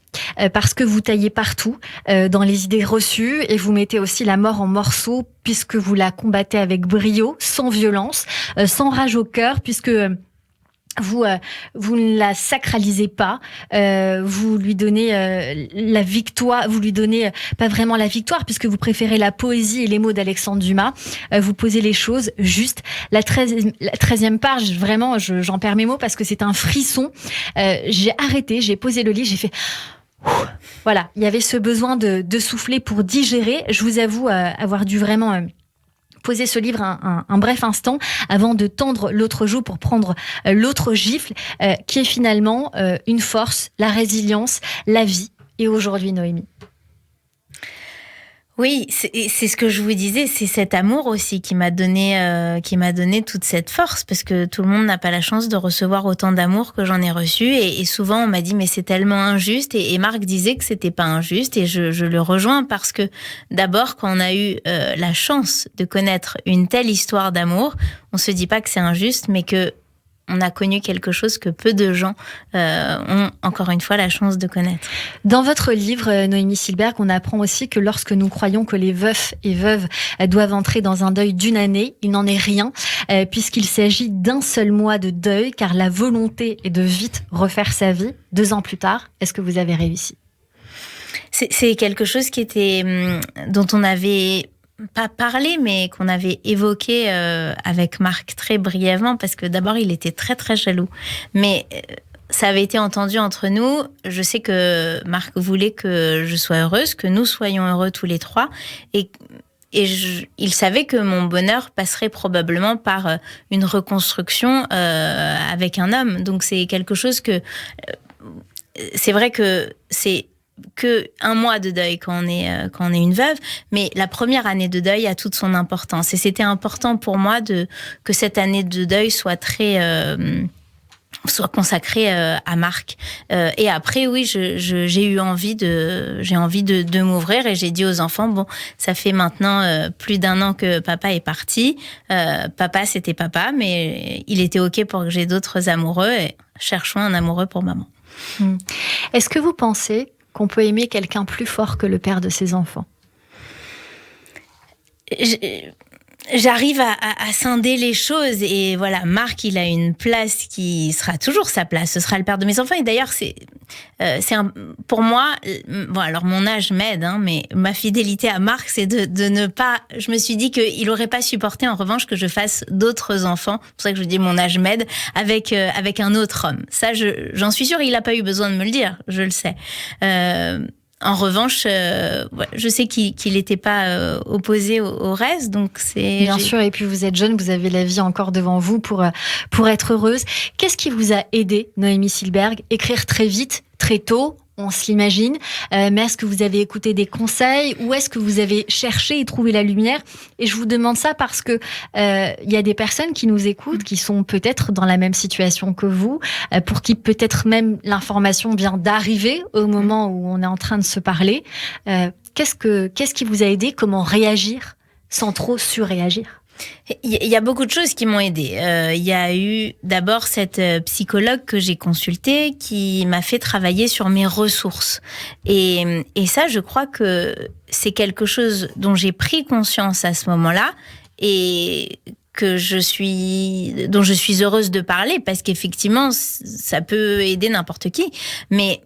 Parce que vous taillez partout dans les idées reçues et vous mettez aussi la mort en morceaux puisque vous la combattez avec brio, sans violence, sans rage au cœur, puisque vous ne la sacralisez pas, vous lui donnez la victoire, vous lui donnez pas vraiment la victoire puisque vous préférez la poésie et les mots d'Alexandre Dumas, vous posez les choses juste. La 13e page, vraiment, j'en perds mes mots parce que c'est un frisson. J'ai arrêté, j'ai posé le livre, j'ai fait... Voilà, il y avait ce besoin de souffler pour digérer. Je vous avoue avoir dû vraiment poser ce livre un bref instant avant de tendre l'autre joue pour prendre l'autre gifle, qui est finalement une force, la résilience, la vie. Et aujourd'hui, Noémie. Oui, c'est ce que je vous disais, c'est cet amour aussi qui m'a donné toute cette force, parce que tout le monde n'a pas la chance de recevoir autant d'amour que j'en ai reçu, et souvent on m'a dit mais c'est tellement injuste, et Marc disait que c'était pas injuste, et je le rejoins parce que d'abord quand on a eu la chance de connaître une telle histoire d'amour, on se dit pas que c'est injuste, mais que on a connu quelque chose que peu de gens ont, encore une fois, la chance de connaître. Dans votre livre, Noémie Silberg, on apprend aussi que lorsque nous croyons que les veufs et veuves doivent entrer dans un deuil d'1 année, il n'en est rien, puisqu'il s'agit d'1 seul mois de deuil, car la volonté est de vite refaire sa vie. 2 ans plus tard, est-ce que vous avez réussi ? C'est quelque chose dont on avait... pas parlé, mais qu'on avait évoqué avec Marc très brièvement, parce que d'abord, il était très, très jaloux. Mais ça avait été entendu entre nous. Je sais que Marc voulait que je sois heureuse, que nous soyons heureux tous les trois. Et il savait que mon bonheur passerait probablement par une reconstruction avec un homme. Donc, c'est quelque chose que... c'est vrai que c'est que 1 mois de deuil quand on est une veuve, mais la première année de deuil a toute son importance, et c'était important pour moi que cette année de deuil soit consacrée à Marc. Et après, oui, j'ai envie de m'ouvrir, et j'ai dit aux enfants, bon, ça fait maintenant plus d'1 an que papa est parti. Papa, c'était papa, mais il était OK pour que j'ai d'autres amoureux, et cherchons un amoureux pour maman. Est-ce que vous pensez qu'on peut aimer quelqu'un plus fort que le père de ses enfants ? J'arrive à scinder les choses, et voilà, Marc, il a une place qui sera toujours sa place. Ce sera le père de mes enfants, et d'ailleurs, pour moi, bon, alors mon âge m'aide, mais ma fidélité à Marc, c'est de ne pas... Je me suis dit qu'il n'aurait pas supporté, en revanche, que je fasse d'autres enfants. C'est pour ça que je dis mon âge m'aide, avec un autre homme. Ça, j'en suis sûre, il n'a pas eu besoin de me le dire, je le sais. En revanche, je sais qu'il n'était pas opposé au reste, donc c'est... Bien sûr, et puis vous êtes jeune, vous avez la vie encore devant vous pour être heureuse. Qu'est-ce qui vous a aidé, Noémie Silberg ? Écrire très vite, très tôt, on se l'imagine, mais est-ce que vous avez écouté des conseils, ou est-ce que vous avez cherché et trouvé la lumière ? Et je vous demande ça parce que y a des personnes qui nous écoutent, qui sont peut-être dans la même situation que vous, pour qui peut-être même l'information vient d'arriver au moment où on est en train de se parler. Qu'est-ce qui vous a aidé ? Comment réagir sans trop surréagir ? Il y a beaucoup de choses qui m'ont aidée. Il y a eu d'abord cette psychologue que j'ai consultée qui m'a fait travailler sur mes ressources. Et ça, je crois que c'est quelque chose dont j'ai pris conscience à ce moment-là, et dont je suis heureuse de parler, parce qu'effectivement, ça peut aider n'importe qui. Mais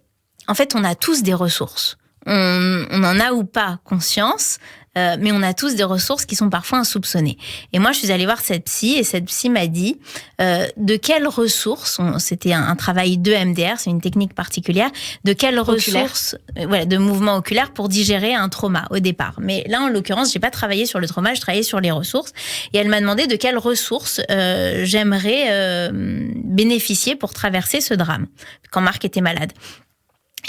en fait, on a tous des ressources. on en a ou pas conscience, mais on a tous des ressources qui sont parfois insoupçonnées. Et moi, je suis allée voir cette psy, et cette psy m'a dit de quelles ressources, c'était un travail de MDR, c'est une technique particulière, de quelles ressources, de mouvements oculaires pour digérer un trauma au départ. Mais là, en l'occurrence, j'ai pas travaillé sur le trauma, je travaillais sur les ressources. Et elle m'a demandé de quelles ressources j'aimerais bénéficier pour traverser ce drame, quand Marc était malade.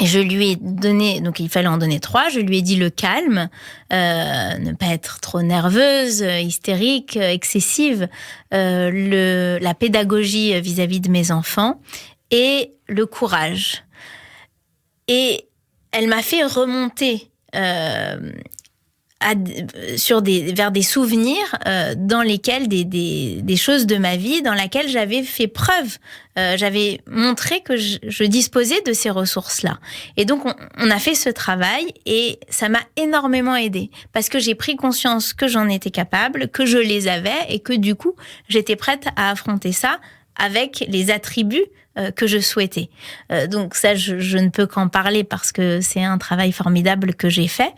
Et je lui ai donné, donc il fallait en donner 3, je lui ai dit le calme, ne pas être trop nerveuse, hystérique, excessive, la pédagogie vis-à-vis de mes enfants et le courage. Et elle m'a fait remonter vers des souvenirs dans lesquels des choses de ma vie dans lesquelles j'avais fait preuve, j'avais montré que je disposais de ces ressources-là. Et donc on a fait ce travail et ça m'a énormément aidée parce que j'ai pris conscience que j'en étais capable, que je les avais et que du coup j'étais prête à affronter ça avec les attributs que je souhaitais. Donc ça, je ne peux qu'en parler parce que c'est un travail formidable que j'ai fait.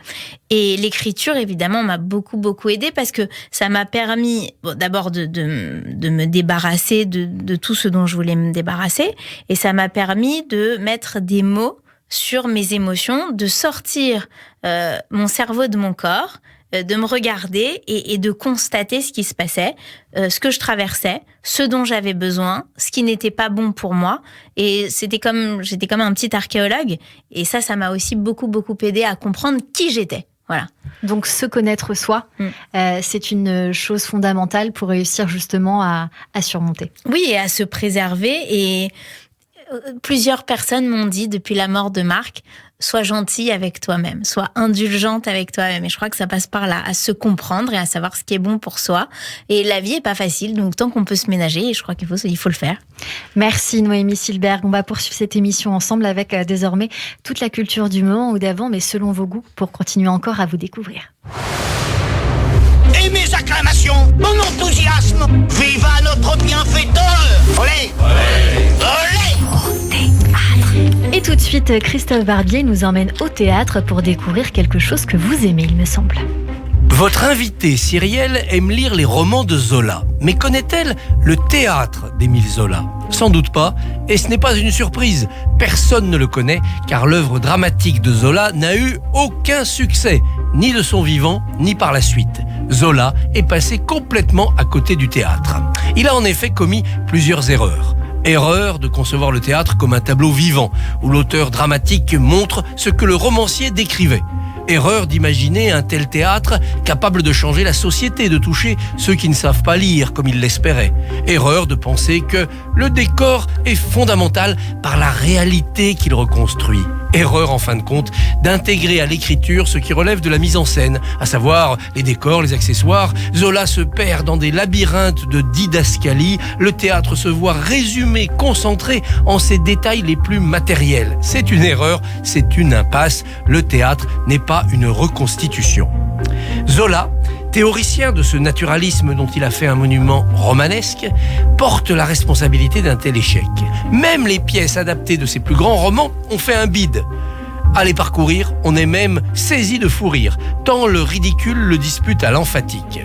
Et l'écriture, évidemment, m'a beaucoup, beaucoup aidée parce que ça m'a permis, d'abord de me débarrasser de tout ce dont je voulais me débarrasser. Et ça m'a permis de mettre des mots sur mes émotions, de sortir mon cerveau de mon corps, de me regarder et de constater ce qui se passait, ce que je traversais, ce dont j'avais besoin, ce qui n'était pas bon pour moi. Et j'étais comme un petit archéologue. Et ça m'a aussi beaucoup, beaucoup aidé à comprendre qui j'étais. Voilà. Donc, se connaître soi, c'est une chose fondamentale pour réussir justement à surmonter. Oui, et à se préserver. Et plusieurs personnes m'ont dit depuis la mort de Marc, sois gentille avec toi-même, sois indulgente avec toi-même. Et je crois que ça passe par là, à se comprendre et à savoir ce qui est bon pour soi. Et la vie est pas facile, donc tant qu'on peut se ménager, et je crois qu'il faut le faire. Merci Noémie Silberg. On va poursuivre cette émission ensemble avec désormais toute la culture du moment ou d'avant, mais selon vos goûts, pour continuer encore à vous découvrir. Et mes acclamations, mon enthousiasme, viva notre bienfaiteur. Olé, olé, olé. Et tout de suite, Christophe Barbier nous emmène au théâtre pour découvrir quelque chose que vous aimez, il me semble. Votre invitée, Cyrielle, aime lire les romans de Zola. Mais connaît-elle le théâtre d'Émile Zola ? Sans doute pas, et ce n'est pas une surprise. Personne ne le connaît, car l'œuvre dramatique de Zola n'a eu aucun succès, ni de son vivant, ni par la suite. Zola est passé complètement à côté du théâtre. Il a en effet commis plusieurs erreurs. Erreur de concevoir le théâtre comme un tableau vivant, où l'auteur dramatique montre ce que le romancier décrivait. Erreur d'imaginer un tel théâtre capable de changer la société, de toucher ceux qui ne savent pas lire comme il l'espérait. Erreur de penser que le décor est fondamental par la réalité qu'il reconstruit. Erreur, en fin de compte, d'intégrer à l'écriture ce qui relève de la mise en scène, à savoir les décors, les accessoires. Zola se perd dans des labyrinthes de didascalie. Le théâtre se voit résumé, concentré en ses détails les plus matériels. C'est une erreur, c'est une impasse. Le théâtre n'est pas une reconstitution. Zola, théoricien de ce naturalisme dont il a fait un monument romanesque, porte la responsabilité d'un tel échec. Même les pièces adaptées de ses plus grands romans ont fait un bide. À les parcourir, on est même saisi de fou rire, tant le ridicule le dispute à l'emphatique.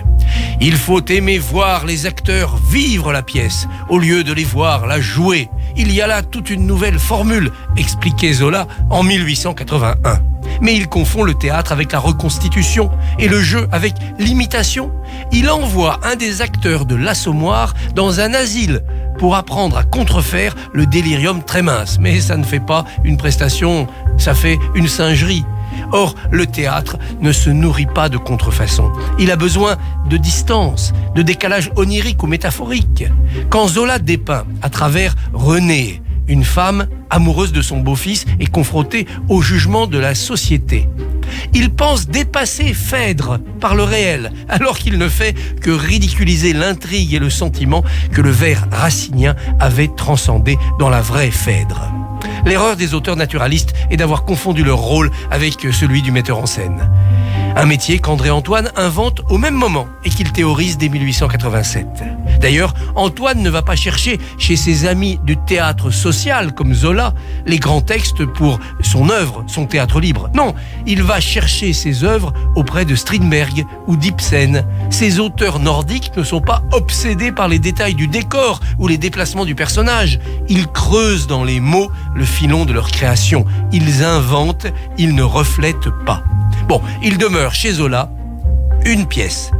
Il faut aimer voir les acteurs vivre la pièce, au lieu de les voir la jouer. Il y a là toute une nouvelle formule, expliquait Zola en 1881. Mais il confond le théâtre avec la reconstitution et le jeu avec l'imitation. Il envoie un des acteurs de l'Assommoir dans un asile pour apprendre à contrefaire le délirium très mince. Mais ça ne fait pas une prestation, ça fait une singerie. Or, le théâtre ne se nourrit pas de contrefaçon. Il a besoin de distance, de décalage onirique ou métaphorique. Quand Zola dépeint à travers Renée, une femme amoureuse de son beau-fils et confrontée au jugement de la société, il pense dépasser Phèdre par le réel, alors qu'il ne fait que ridiculiser l'intrigue et le sentiment que le vers racinien avait transcendé dans la vraie Phèdre. L'erreur des auteurs naturalistes est d'avoir confondu leur rôle avec celui du metteur en scène. Un métier qu'André-Antoine invente au même moment et qu'il théorise dès 1887. D'ailleurs, Antoine ne va pas chercher chez ses amis du théâtre social comme Zola les grands textes pour son œuvre, son théâtre libre. Non, il va chercher ses œuvres auprès de Strindberg ou d'Ibsen. Ces auteurs nordiques ne sont pas obsédés par les détails du décor ou les déplacements du personnage. Ils creusent dans les mots le filon de leur création. Ils inventent, ils ne reflètent pas. Bon, il demeure chez Zola une pièce,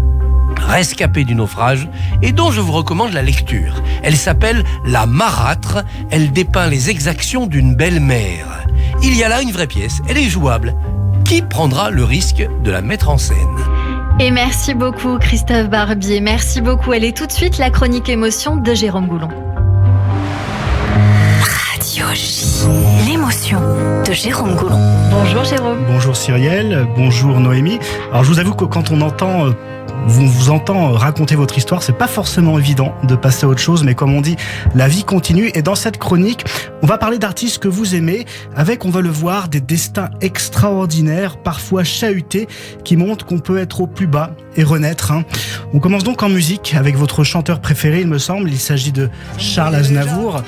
Rescapée du naufrage, et dont je vous recommande la lecture. Elle s'appelle La Marâtre, elle dépeint les exactions d'une belle-mère. Il y a là une vraie pièce, elle est jouable. Qui prendra le risque de la mettre en scène ? Et merci beaucoup Christophe Barbier, merci beaucoup. Elle est tout de suite la chronique émotion de Jérôme Goulon. Radio J, l'émotion de Jérôme Goulon. Bonjour Jérôme. Bonjour Cyrielle, bonjour Noémie. Alors je vous avoue que quand on entend... vous entend raconter votre histoire, c'est pas forcément évident de passer à autre chose, mais comme on dit, la vie continue. Et dans cette chronique, on va parler d'artistes que vous aimez, avec, on va le voir, des destins extraordinaires, parfois chahutés, qui montrent qu'on peut être au plus bas et renaître. On commence donc en musique avec votre chanteur préféré, il me semble. Il s'agit de Charles Aznavour.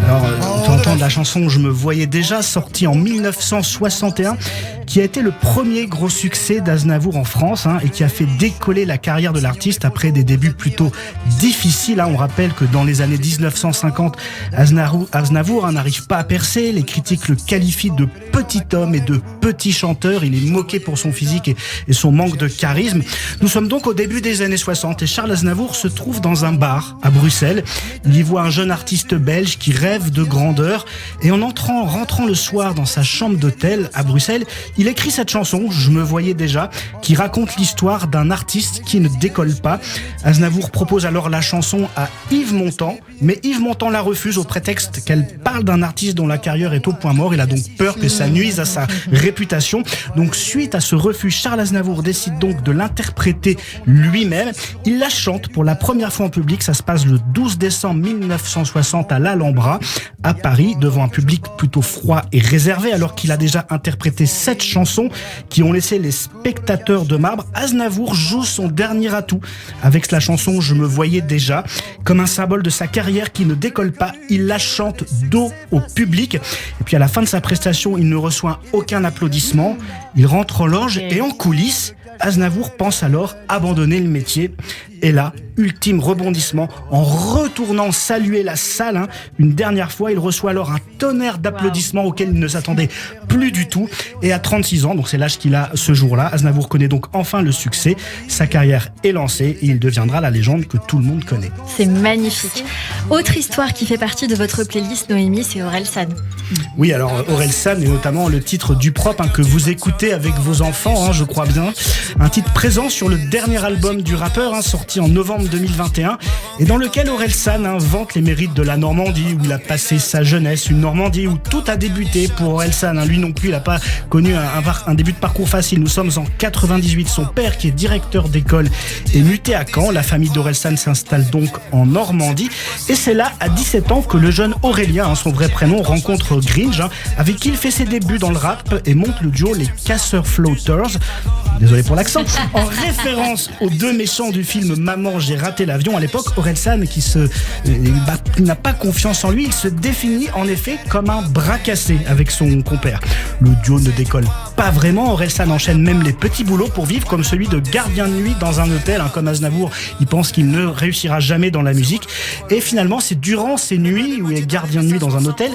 Alors, on peut entendre la chanson « Je me voyais déjà », sortie en 1961, qui a été le premier gros succès d'Aznavour en France, et qui a fait décoller la carrière de l'artiste après des débuts plutôt difficiles. On rappelle que dans les années 1950, Aznavour n'arrive pas à percer. Les critiques le qualifient de petit homme et de petit chanteur. Il est moqué pour son physique et son manque de charisme. Nous sommes donc au début des années 60 et Charles Aznavour se trouve dans un bar à Bruxelles. Il y voit un jeune artiste belge qui rêve de grandeur et en rentrant le soir dans sa chambre d'hôtel à Bruxelles, il écrit cette chanson, Je me voyais déjà, qui raconte l'histoire d'un artiste qui ne décolle pas. Aznavour propose alors la chanson à Yves Montand, mais Yves Montand la refuse au prétexte qu'elle parle d'un artiste dont la carrière est au point mort. Il a donc peur que ça nuise à sa réputation. Donc suite à ce refus, Charles Aznavour décide donc de l'interpréter lui-même. Il la chante pour la première fois en public. Ça se passe le 12 décembre 1960 à l'Alhambra, à Paris, devant un public plutôt froid et réservé, alors qu'il a déjà interprété 7 chansons qui ont laissé les spectateurs de marbre. Aznavour joue son dernier atout avec la chanson Je me voyais déjà. Comme un symbole de sa carrière qui ne décolle pas, il la chante dos au public. Et puis à la fin de sa prestation, il ne reçoit aucun applaudissement. Il rentre en loge et en coulisses, Aznavour pense alors abandonner le métier. Et là, ultime rebondissement, en retournant saluer la salle, une dernière fois, il reçoit alors un tonnerre d'applaudissements auquel il ne s'attendait plus du tout. Et à 36 ans, donc c'est l'âge qu'il a ce jour-là, Aznavour connaît donc enfin le succès. Sa carrière est lancée et il deviendra la légende que tout le monde connaît. C'est magnifique. Autre histoire qui fait partie de votre playlist, Noémie, c'est Orelsan. Oui, alors Orelsan, et notamment le titre Du Propre, que vous écoutez avec vos enfants, je crois bien. Un titre présent sur le dernier album du rappeur, sorti en novembre 2021, et dans lequel Orelsan vante les mérites de la Normandie, où il a passé sa jeunesse, une Normandie où tout a débuté pour Orelsan. Lui non plus, il n'a pas connu un début de parcours facile. Nous sommes en 98. Son père, qui est directeur d'école, est muté à Caen. La famille d'Orelsan s'installe donc en Normandie. Et c'est là, à 17 ans, que le jeune Aurélien, son vrai prénom, rencontre Gringe, avec qui il fait ses débuts dans le rap et monte le duo Les Casseurs Floaters. Désolé pour l'accent. En référence aux deux méchants du film Maman, j'ai raté l'avion. À l'époque, Orelsan, qui n'a pas confiance en lui, il se définit en effet comme un bras cassé avec son compère. Le duo ne décolle pas vraiment. Orelsan enchaîne même les petits boulots pour vivre, comme celui de gardien de nuit dans un hôtel. Comme Aznavour, il pense qu'il ne réussira jamais dans la musique. Et finalement, c'est durant ces nuits où il est gardien de nuit dans un hôtel,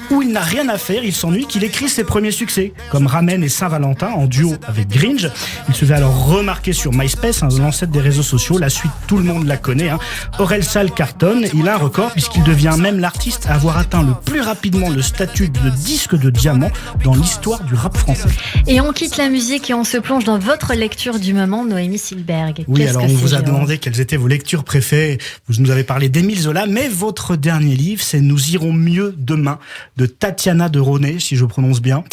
où il n'a rien à faire, il s'ennuie, qu'il écrit ses premiers succès, comme Ramen et Saint-Valentin, en duo avec Gringe. Il se fait alors remarquer sur MySpace, l'ancêtre des réseaux sociaux. La suite, tout le monde la connaît. Orelsan cartonne. Il a un record puisqu'il devient même l'artiste à avoir atteint le plus rapidement le statut de disque de diamant dans l'histoire du rap français. Et on quitte la musique et on se plonge dans votre lecture du moment, Noémie Silberg. Oui, alors on vous a demandé quelles étaient vos lectures préférées. Vous nous avez parlé d'Émile Zola, mais votre dernier livre, c'est Nous irons mieux demain, de Tatiana de Ronet, si je prononce bien.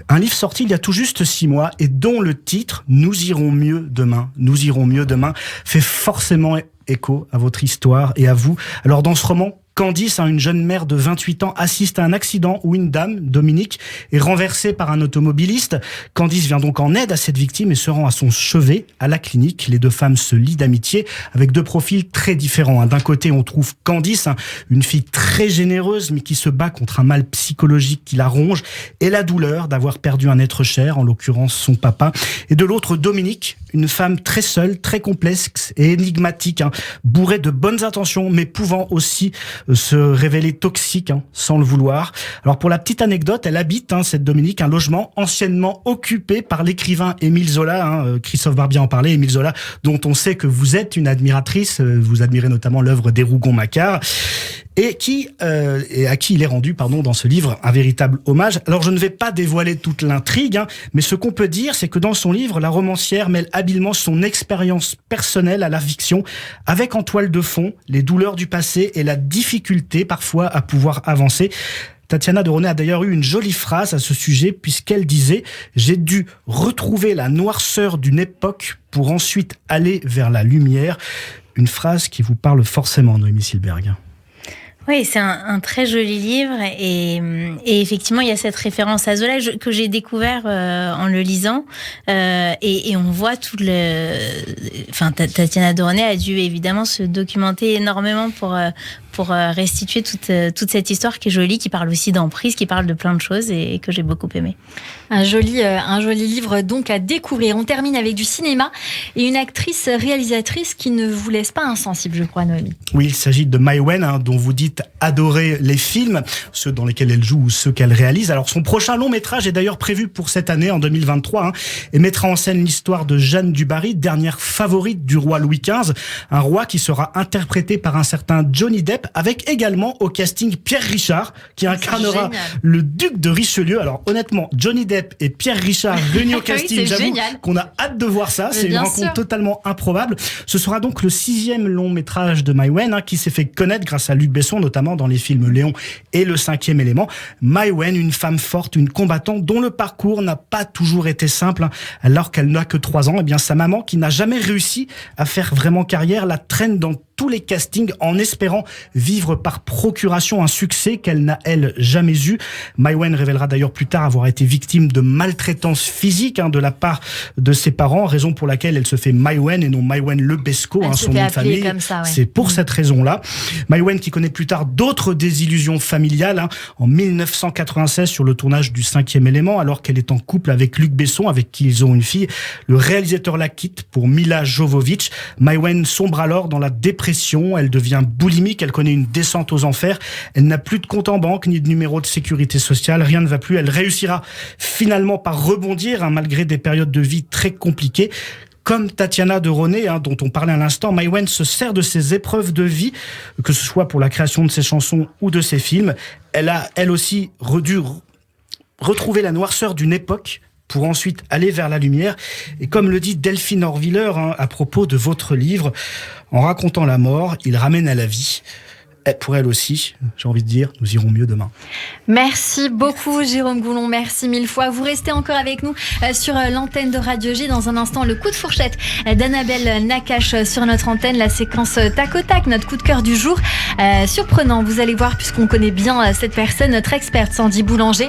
Un livre sorti il y a tout juste 6 mois et dont le titre, Nous irons mieux demain, fait forcément écho à votre histoire et à vous. Alors dans ce roman, Candice, une jeune mère de 28 ans, assiste à un accident où une dame, Dominique, est renversée par un automobiliste. Candice vient donc en aide à cette victime et se rend à son chevet, à la clinique. Les deux femmes se lient d'amitié avec deux profils très différents. D'un côté, on trouve Candice, une fille très généreuse mais qui se bat contre un mal psychologique qui la ronge et la douleur d'avoir perdu un être cher, en l'occurrence son papa. Et de l'autre, Dominique, une femme très seule, très complexe et énigmatique, bourrée de bonnes intentions mais pouvant aussi se révéler toxique sans le vouloir. Alors pour la petite anecdote, elle habite, cette Dominique, un logement anciennement occupé par l'écrivain Émile Zola. Christophe Barbier en parlait, Émile Zola, dont on sait que vous êtes une admiratrice. Vous admirez notamment l'œuvre des Rougon-Macquart. Et à qui il est rendu, dans ce livre, un véritable hommage. Alors je ne vais pas dévoiler toute l'intrigue, mais ce qu'on peut dire, c'est que dans son livre, la romancière mêle habilement son expérience personnelle à la fiction, avec en toile de fond les douleurs du passé et la difficulté parfois à pouvoir avancer. Tatiana de René a d'ailleurs eu une jolie phrase à ce sujet, puisqu'elle disait « J'ai dû retrouver la noirceur d'une époque pour ensuite aller vers la lumière ». Une phrase qui vous parle forcément, Noémie Silberg. Oui, c'est un très joli livre et effectivement il y a cette référence à Zola que j'ai découvert en le lisant et on voit tout Tatiana de René a dû évidemment se documenter énormément pour restituer toute cette histoire qui est jolie, qui parle aussi d'emprise, qui parle de plein de choses et que j'ai beaucoup aimé. Un joli livre donc à découvrir. On termine avec du cinéma et une actrice réalisatrice qui ne vous laisse pas insensible, je crois, Noémie. Oui, il s'agit de Mai Wen, dont vous dites adorer les films, ceux dans lesquels elle joue ou ceux qu'elle réalise. Alors son prochain long métrage est d'ailleurs prévu pour cette année, en 2023, et mettra en scène l'histoire de Jeanne du Barry, dernière favorite du roi Louis XV, un roi qui sera interprété par un certain Johnny Depp, avec également au casting Pierre Richard, qui incarnera le duc de Richelieu. Alors honnêtement, Johnny Depp et Pierre Richard réunis au casting, oui, j'avoue qu'on a hâte de voir ça. C'est une rencontre totalement improbable. Ce sera donc le 6e long métrage de Mai Wen, qui s'est fait connaître grâce à Luc Besson, notamment dans les films Léon et Le 5e élément. Mai Wen, une femme forte, une combattante dont le parcours n'a pas toujours été simple. Alors qu'elle n'a que 3 ans, sa maman, qui n'a jamais réussi à faire vraiment carrière, la traîne dans tous les castings en espérant vivre par procuration un succès qu'elle n'a, elle, jamais eu. Mai Wen révélera d'ailleurs plus tard avoir été victime de maltraitance physique de la part de ses parents, raison pour laquelle elle se fait Mai Wen et non Mai Wen Lebesco, son nom de famille. Comme ça, ouais. C'est pour cette raison-là. Mai Wen qui connaît plus tard d'autres désillusions familiales, en 1996 sur le tournage du 5e élément, alors qu'elle est en couple avec Luc Besson, avec qui ils ont une fille. Le réalisateur la quitte pour Mila Jovovich. Mai Wen sombre alors dans la dépression, elle devient boulimique, elle connaît une descente aux enfers, elle n'a plus de compte en banque ni de numéro de sécurité sociale, rien ne va plus, elle réussira finalement par rebondir malgré des périodes de vie très compliquées. Comme Tatiana de René, dont on parlait à l'instant, Mai Wen se sert de ses épreuves de vie, que ce soit pour la création de ses chansons ou de ses films. Elle a, elle aussi, dû retrouver la noirceur d'une époque pour ensuite aller vers la lumière. Et comme le dit Delphine Orviller à propos de votre livre, en racontant la mort, il ramène à la vie. Pour elle aussi, j'ai envie de dire, nous irons mieux demain. Merci beaucoup Jérôme Goulon, merci 1000 fois. Vous restez encore avec nous sur l'antenne de Radio J. Dans un instant, le coup de fourchette d'Annabelle Nakache sur notre antenne, la séquence tac au tac, notre coup de cœur du jour. Surprenant, vous allez voir, puisqu'on connaît bien cette personne, notre experte Sandy Boulanger,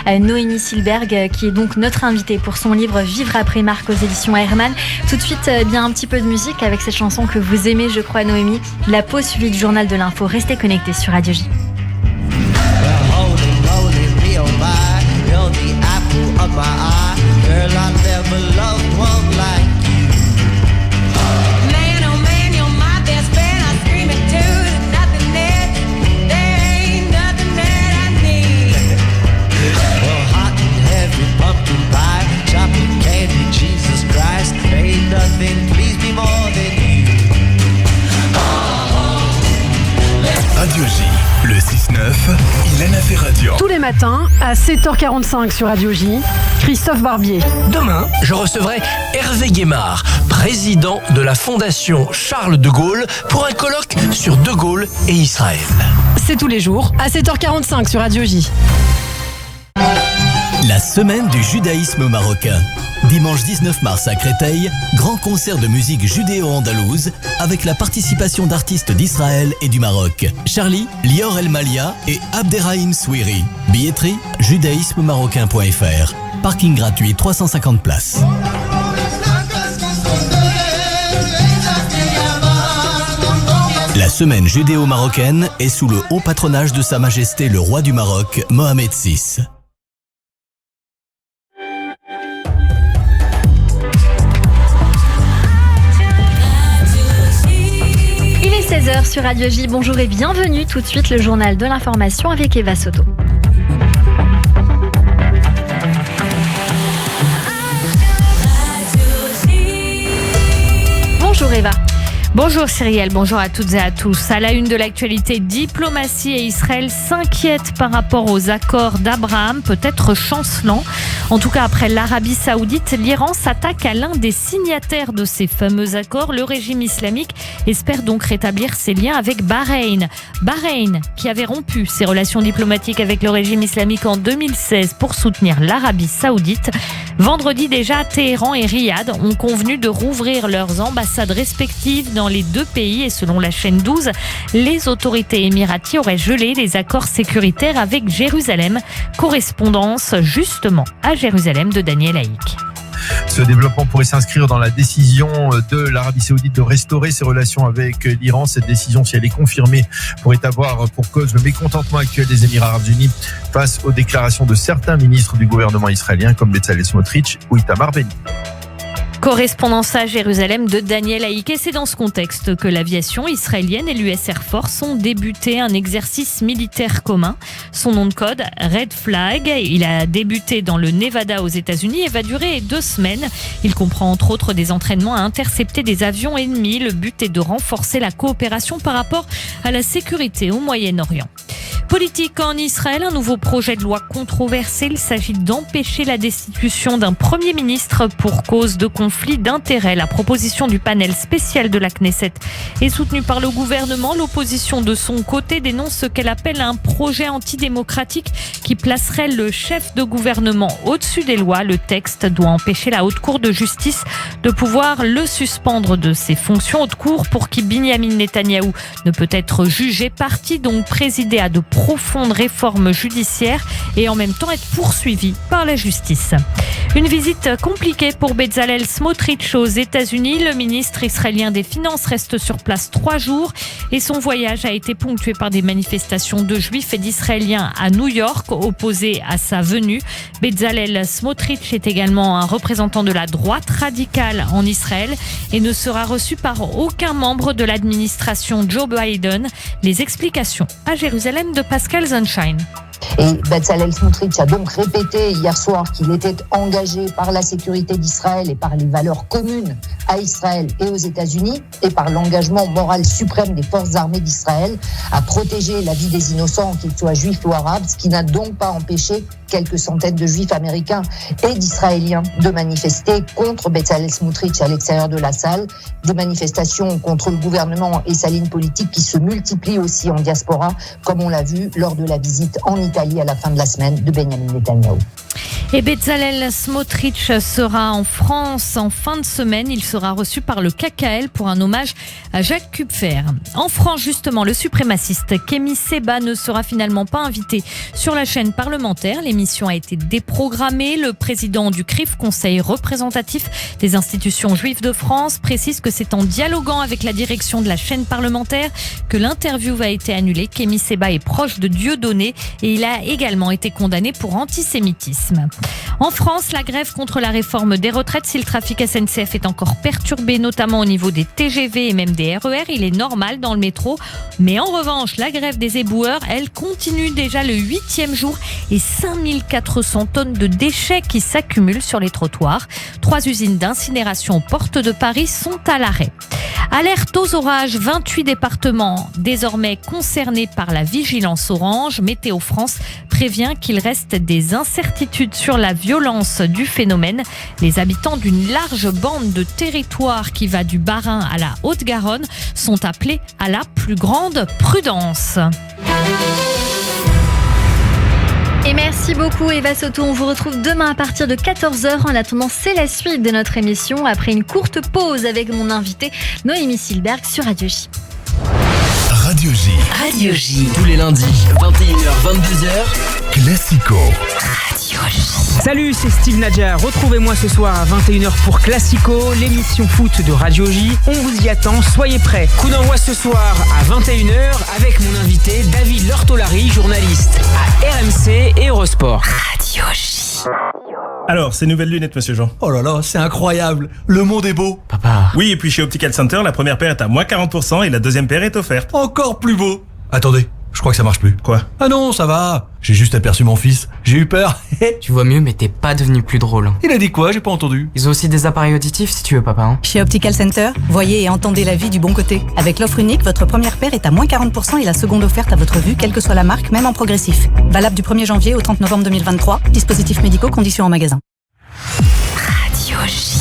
Noémie Silberg, qui est donc notre invitée pour son livre Vivre après Marc aux éditions Hermann. Tout de suite, bien un petit peu de musique avec cette chanson que vous aimez, je crois, Noémie. La pause suivie du journal de l'info. Restez connectés sur Radio J. Radio J, le 6-9, Ilana Ferradian. Tous les matins à 7h45 sur Radio J, Christophe Barbier. Demain, je recevrai Hervé Guémard, président de la Fondation Charles de Gaulle, pour un colloque sur De Gaulle et Israël. C'est tous les jours à 7h45 sur Radio J. La semaine du judaïsme marocain. Dimanche 19 mars à Créteil, grand concert de musique judéo-andalouse avec la participation d'artistes d'Israël et du Maroc. Charlie, Lior El Malia et Abderrahim Souiri. Billetterie, judaïsmemarocain.fr. Parking gratuit, 350 places. La semaine judéo-marocaine est sous le haut patronage de Sa Majesté le roi du Maroc, Mohamed VI. Il est 16h sur Radio J. Bonjour et bienvenue. Tout de suite, le journal de l'information avec Eva Soto. Bonjour Eva. Bonjour Cyrielle, bonjour à toutes et à tous. À la une de l'actualité, diplomatie et Israël s'inquiètent par rapport aux accords d'Abraham, peut-être chancelants. En tout cas, après l'Arabie Saoudite, l'Iran s'attaque à l'un des signataires de ces fameux accords. Le régime islamique espère donc rétablir ses liens avec Bahreïn. Bahreïn, qui avait rompu ses relations diplomatiques avec le régime islamique en 2016 pour soutenir l'Arabie Saoudite. Vendredi déjà, Téhéran et Riyad ont convenu de rouvrir leurs ambassades respectives dans les deux pays et selon la chaîne 12, les autorités émiraties auraient gelé les accords sécuritaires avec Jérusalem. Correspondance justement à Jérusalem de Daniel Haïk. Ce développement pourrait s'inscrire dans la décision de l'Arabie Saoudite de restaurer ses relations avec l'Iran. Cette décision, si elle est confirmée, pourrait avoir pour cause le mécontentement actuel des Émirats arabes unis face aux déclarations de certains ministres du gouvernement israélien comme Bezalel Smotrich ou Itamar Ben-Gvir. Correspondance à Jérusalem de Daniel Haïk. Et c'est dans ce contexte que l'aviation israélienne et l'US Air Force ont débuté un exercice militaire commun. Son nom de code, Red Flag. Il a débuté dans le Nevada aux États-Unis et va durer 2 semaines. Il comprend entre autres des entraînements à intercepter des avions ennemis. Le but est de renforcer la coopération par rapport à la sécurité au Moyen-Orient. Politique en Israël, un nouveau projet de loi controversé. Il s'agit d'empêcher la destitution d'un Premier ministre pour cause de conflit d'intérêts. La proposition du panel spécial de la Knesset est soutenue par le gouvernement. L'opposition de son côté dénonce ce qu'elle appelle un projet antidémocratique qui placerait le chef de gouvernement au-dessus des lois. Le texte doit empêcher la Haute Cour de justice de pouvoir le suspendre de ses fonctions. Haute Cour pour qui Binyamin Netanyahou ne peut être jugé. Parti donc présidé à de profondes réformes judiciaires et en même temps être poursuivi par la justice. Une visite compliquée pour Bezalel Smotrich aux États-Unis. Le ministre israélien des Finances reste sur place 3 jours et son voyage a été ponctué par des manifestations de juifs et d'israéliens à New York opposés à sa venue. Bezalel Smotrich est également un représentant de la droite radicale en Israël et ne sera reçu par aucun membre de l'administration Joe Biden. Les explications à Jérusalem de Pascal Sunshine. Et Bezalel Smotrich a donc répété hier soir qu'il était engagé par la sécurité d'Israël et par les valeurs communes à Israël et aux États-Unis et par l'engagement moral suprême des forces armées d'Israël à protéger la vie des innocents, qu'ils soient juifs ou arabes, ce qui n'a donc pas empêché quelques centaines de juifs américains et d'israéliens de manifester contre Bezalel Smotrich à l'extérieur de la salle. Des manifestations contre le gouvernement et sa ligne politique qui se multiplient aussi en diaspora, comme on l'a vu lors de la visite en Italie à la fin de la semaine de Benjamin Netanyahou. Et Bezalel Smotrich sera en France en fin de semaine. Il sera reçu par le KKL pour un hommage à Jacques Kupfer. En France, justement, le suprémaciste Kémy Séba ne sera finalement pas invité sur la chaîne parlementaire. L'émission a été déprogrammée. Le président du CRIF, Conseil représentatif des institutions juives de France, précise que c'est en dialoguant avec la direction de la chaîne parlementaire que l'interview a été annulée. Kémy Séba est proche de Dieudonné et il a également été condamné pour antisémitisme. En France, la grève contre la réforme des retraites, si le trafic SNCF est encore perturbé, notamment au niveau des TGV et même des RER, il est normal dans le métro. Mais en revanche, la grève des éboueurs, elle continue déjà le 8e jour et 5400 tonnes de déchets qui s'accumulent sur les trottoirs. 3 usines d'incinération aux portes de Paris sont à l'arrêt. Alerte aux orages, 28 départements désormais concernés par la vigilance orange. Météo France prévient qu'il reste des incertitudes sur la violence du phénomène. Les habitants d'une large bande de territoire qui va du Bas-Rhin à la Haute-Garonne sont appelés à la plus grande prudence. Et merci beaucoup Eva Soto, on vous retrouve demain à partir de 14h. En attendant, c'est la suite de notre émission après une courte pause avec mon invité Noémie Silberg sur Radio J. Radio J. Radio J. Tous les lundis, 21h, 22h. Classico. Radio J. Salut, c'est Steve Nadja. Retrouvez-moi ce soir à 21h pour Classico, l'émission foot de Radio J. On vous y attend, soyez prêts. Coup d'envoi ce soir à 21h avec mon invité David Lortolari, journaliste à RMC et Eurosport. Radio J. Alors, ces nouvelles lunettes, monsieur Jean. Oh là là, c'est incroyable. Le monde est beau. Papa. Oui, et puis chez Optical Center, la première paire est à moins 40% et la deuxième paire est offerte. Encore plus beau. Attendez, je crois que ça marche plus. Quoi? Ah non, ça va. J'ai juste aperçu mon fils. J'ai eu peur. Tu vois mieux, mais t'es pas devenu plus drôle. Il a dit quoi? J'ai pas entendu. Ils ont aussi des appareils auditifs si tu veux, papa. Chez Optical Center, voyez et entendez la vie du bon côté. Avec l'offre unique, votre première paire est à moins 40% et la seconde offerte à votre vue, quelle que soit la marque, même en progressif. Valable du 1er janvier au 30 novembre 2023. Dispositifs médicaux, conditions en magasin. Radio J.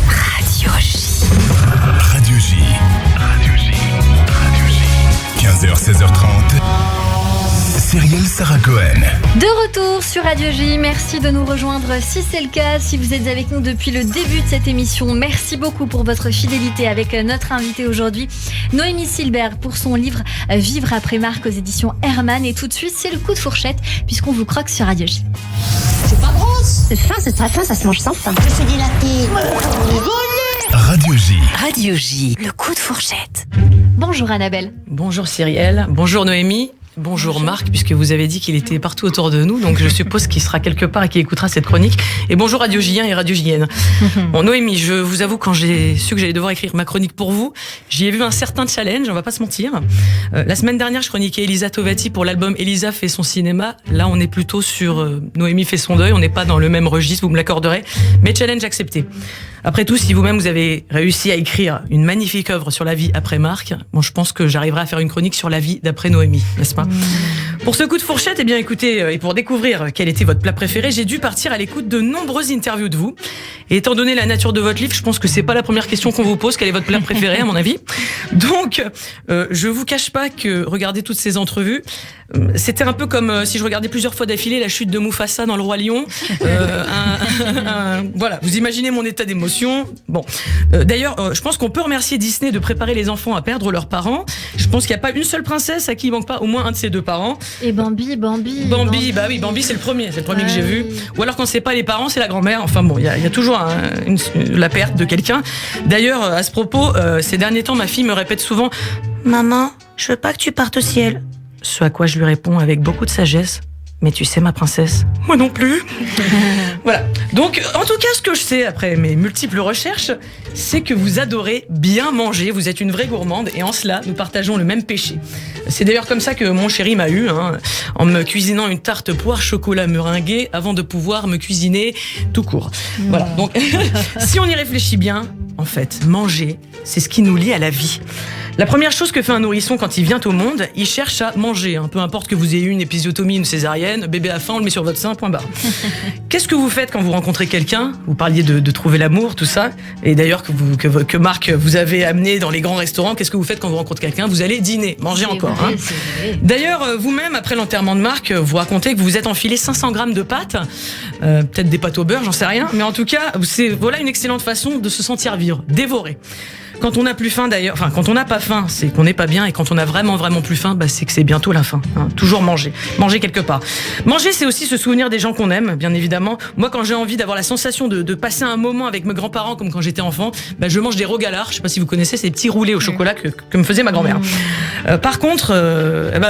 Radio J. Radio J. Radio J. Radio J. 15h, 16h30. Cyrielle Sarah Cohen. De retour sur Radio J, merci de nous rejoindre si c'est le cas, si vous êtes avec nous depuis le début de cette émission. Merci beaucoup pour votre fidélité avec notre invitée aujourd'hui, Noémie Silberg, pour son livre Vivre après Marc aux éditions Hermann. Et tout de suite, c'est le coup de fourchette puisqu'on vous croque sur Radio J. C'est pas grosse, c'est fin, c'est très fin, ça se mange sans faim. Je suis dilaté. Radio J. Radio J. Le coup de fourchette. Bonjour Annabelle. Bonjour Cyrielle. Bonjour Noémie. Bonjour Marc, puisque vous avez dit qu'il était partout autour de nous, donc je suppose qu'il sera quelque part et qu'il écoutera cette chronique. Et bonjour Radio J1 et Radio JN. Bon, Noémie, je vous avoue, quand j'ai su que j'allais devoir écrire ma chronique pour vous, j'y ai vu un certain challenge, on va pas se mentir. La semaine dernière, je chroniquais Elisa Tovati pour l'album Elisa fait son cinéma. Là, on est plutôt sur Noémie fait son deuil, on n'est pas dans le même registre, vous me l'accorderez, mais challenge accepté. Après tout, si vous-même vous avez réussi à écrire une magnifique œuvre sur la vie après Marc, bon, je pense que j'arriverai à faire une chronique sur la vie d'après Noémie, n'est-ce pas? Pour ce coup de fourchette, eh bien écoutez, et pour découvrir quel était votre plat préféré, j'ai dû partir à l'écoute de nombreuses interviews de vous. Et étant donné la nature de votre livre, je pense que c'est pas la première question qu'on vous pose, quel est votre plat préféré à mon avis. Donc, je vous cache pas que regarder toutes ces entrevues, c'était un peu comme si je regardais plusieurs fois d'affilée la chute de Mufasa dans Le Roi Lion. Voilà, vous imaginez mon état d'émotion. Bon, d'ailleurs, je pense qu'on peut remercier Disney de préparer les enfants à perdre leurs parents. Je pense qu'il n'y a pas une seule princesse à qui il manque pas au moins un de ses deux parents. Et Bambi, bah oui, Bambi c'est le premier que j'ai vu. Ou alors quand c'est pas les parents, c'est la grand-mère. Enfin bon, il y a toujours la perte de quelqu'un. D'ailleurs, à ce propos, ces derniers temps, ma fille me répète souvent « Maman, je veux pas que tu partes au ciel ». Ce à quoi je lui réponds avec beaucoup de sagesse « Mais tu sais, ma princesse, moi non plus ». Voilà. Donc, en tout cas, ce que je sais après mes multiples recherches, c'est que vous adorez bien manger, vous êtes une vraie gourmande et en cela, nous partageons le même péché. C'est d'ailleurs comme ça que mon chéri m'a eu, en me cuisinant une tarte poire chocolat meringuée avant de pouvoir me cuisiner tout court. Voilà. Donc, si on y réfléchit bien, en fait, manger, c'est ce qui nous lie à la vie. La première chose que fait un nourrisson quand il vient au monde, il cherche à manger. Peu importe que vous ayez eu une épisiotomie, une césarienne, bébé a faim, on le met sur votre sein, point barre. Qu'est-ce que vous faites quand vous rencontrez quelqu'un? Vous parliez de trouver l'amour, tout ça. Et d'ailleurs, que Marc vous avez amené dans les grands restaurants, qu'est-ce que vous faites quand vous rencontrez quelqu'un? Vous allez dîner, manger encore. D'ailleurs, vous-même, après l'enterrement de Marc, vous racontez que vous vous êtes enfilé 500 grammes de pâtes, peut-être des pâtes au beurre, j'en sais rien. Mais en tout cas, voilà une excellente façon de se sentir vivre, dévorer. Quand on n'a plus faim d'ailleurs, enfin quand on n'a pas faim, c'est qu'on n'est pas bien, et quand on a vraiment plus faim, c'est que c'est bientôt la fin. Toujours manger quelque part. Manger, c'est aussi se souvenir des gens qu'on aime, bien évidemment. Moi, quand j'ai envie d'avoir la sensation de passer un moment avec mes grands-parents, comme quand j'étais enfant, je mange des rogalars. Je sais pas si vous connaissez, ces petits roulés au chocolat que me faisait ma grand-mère. Par contre,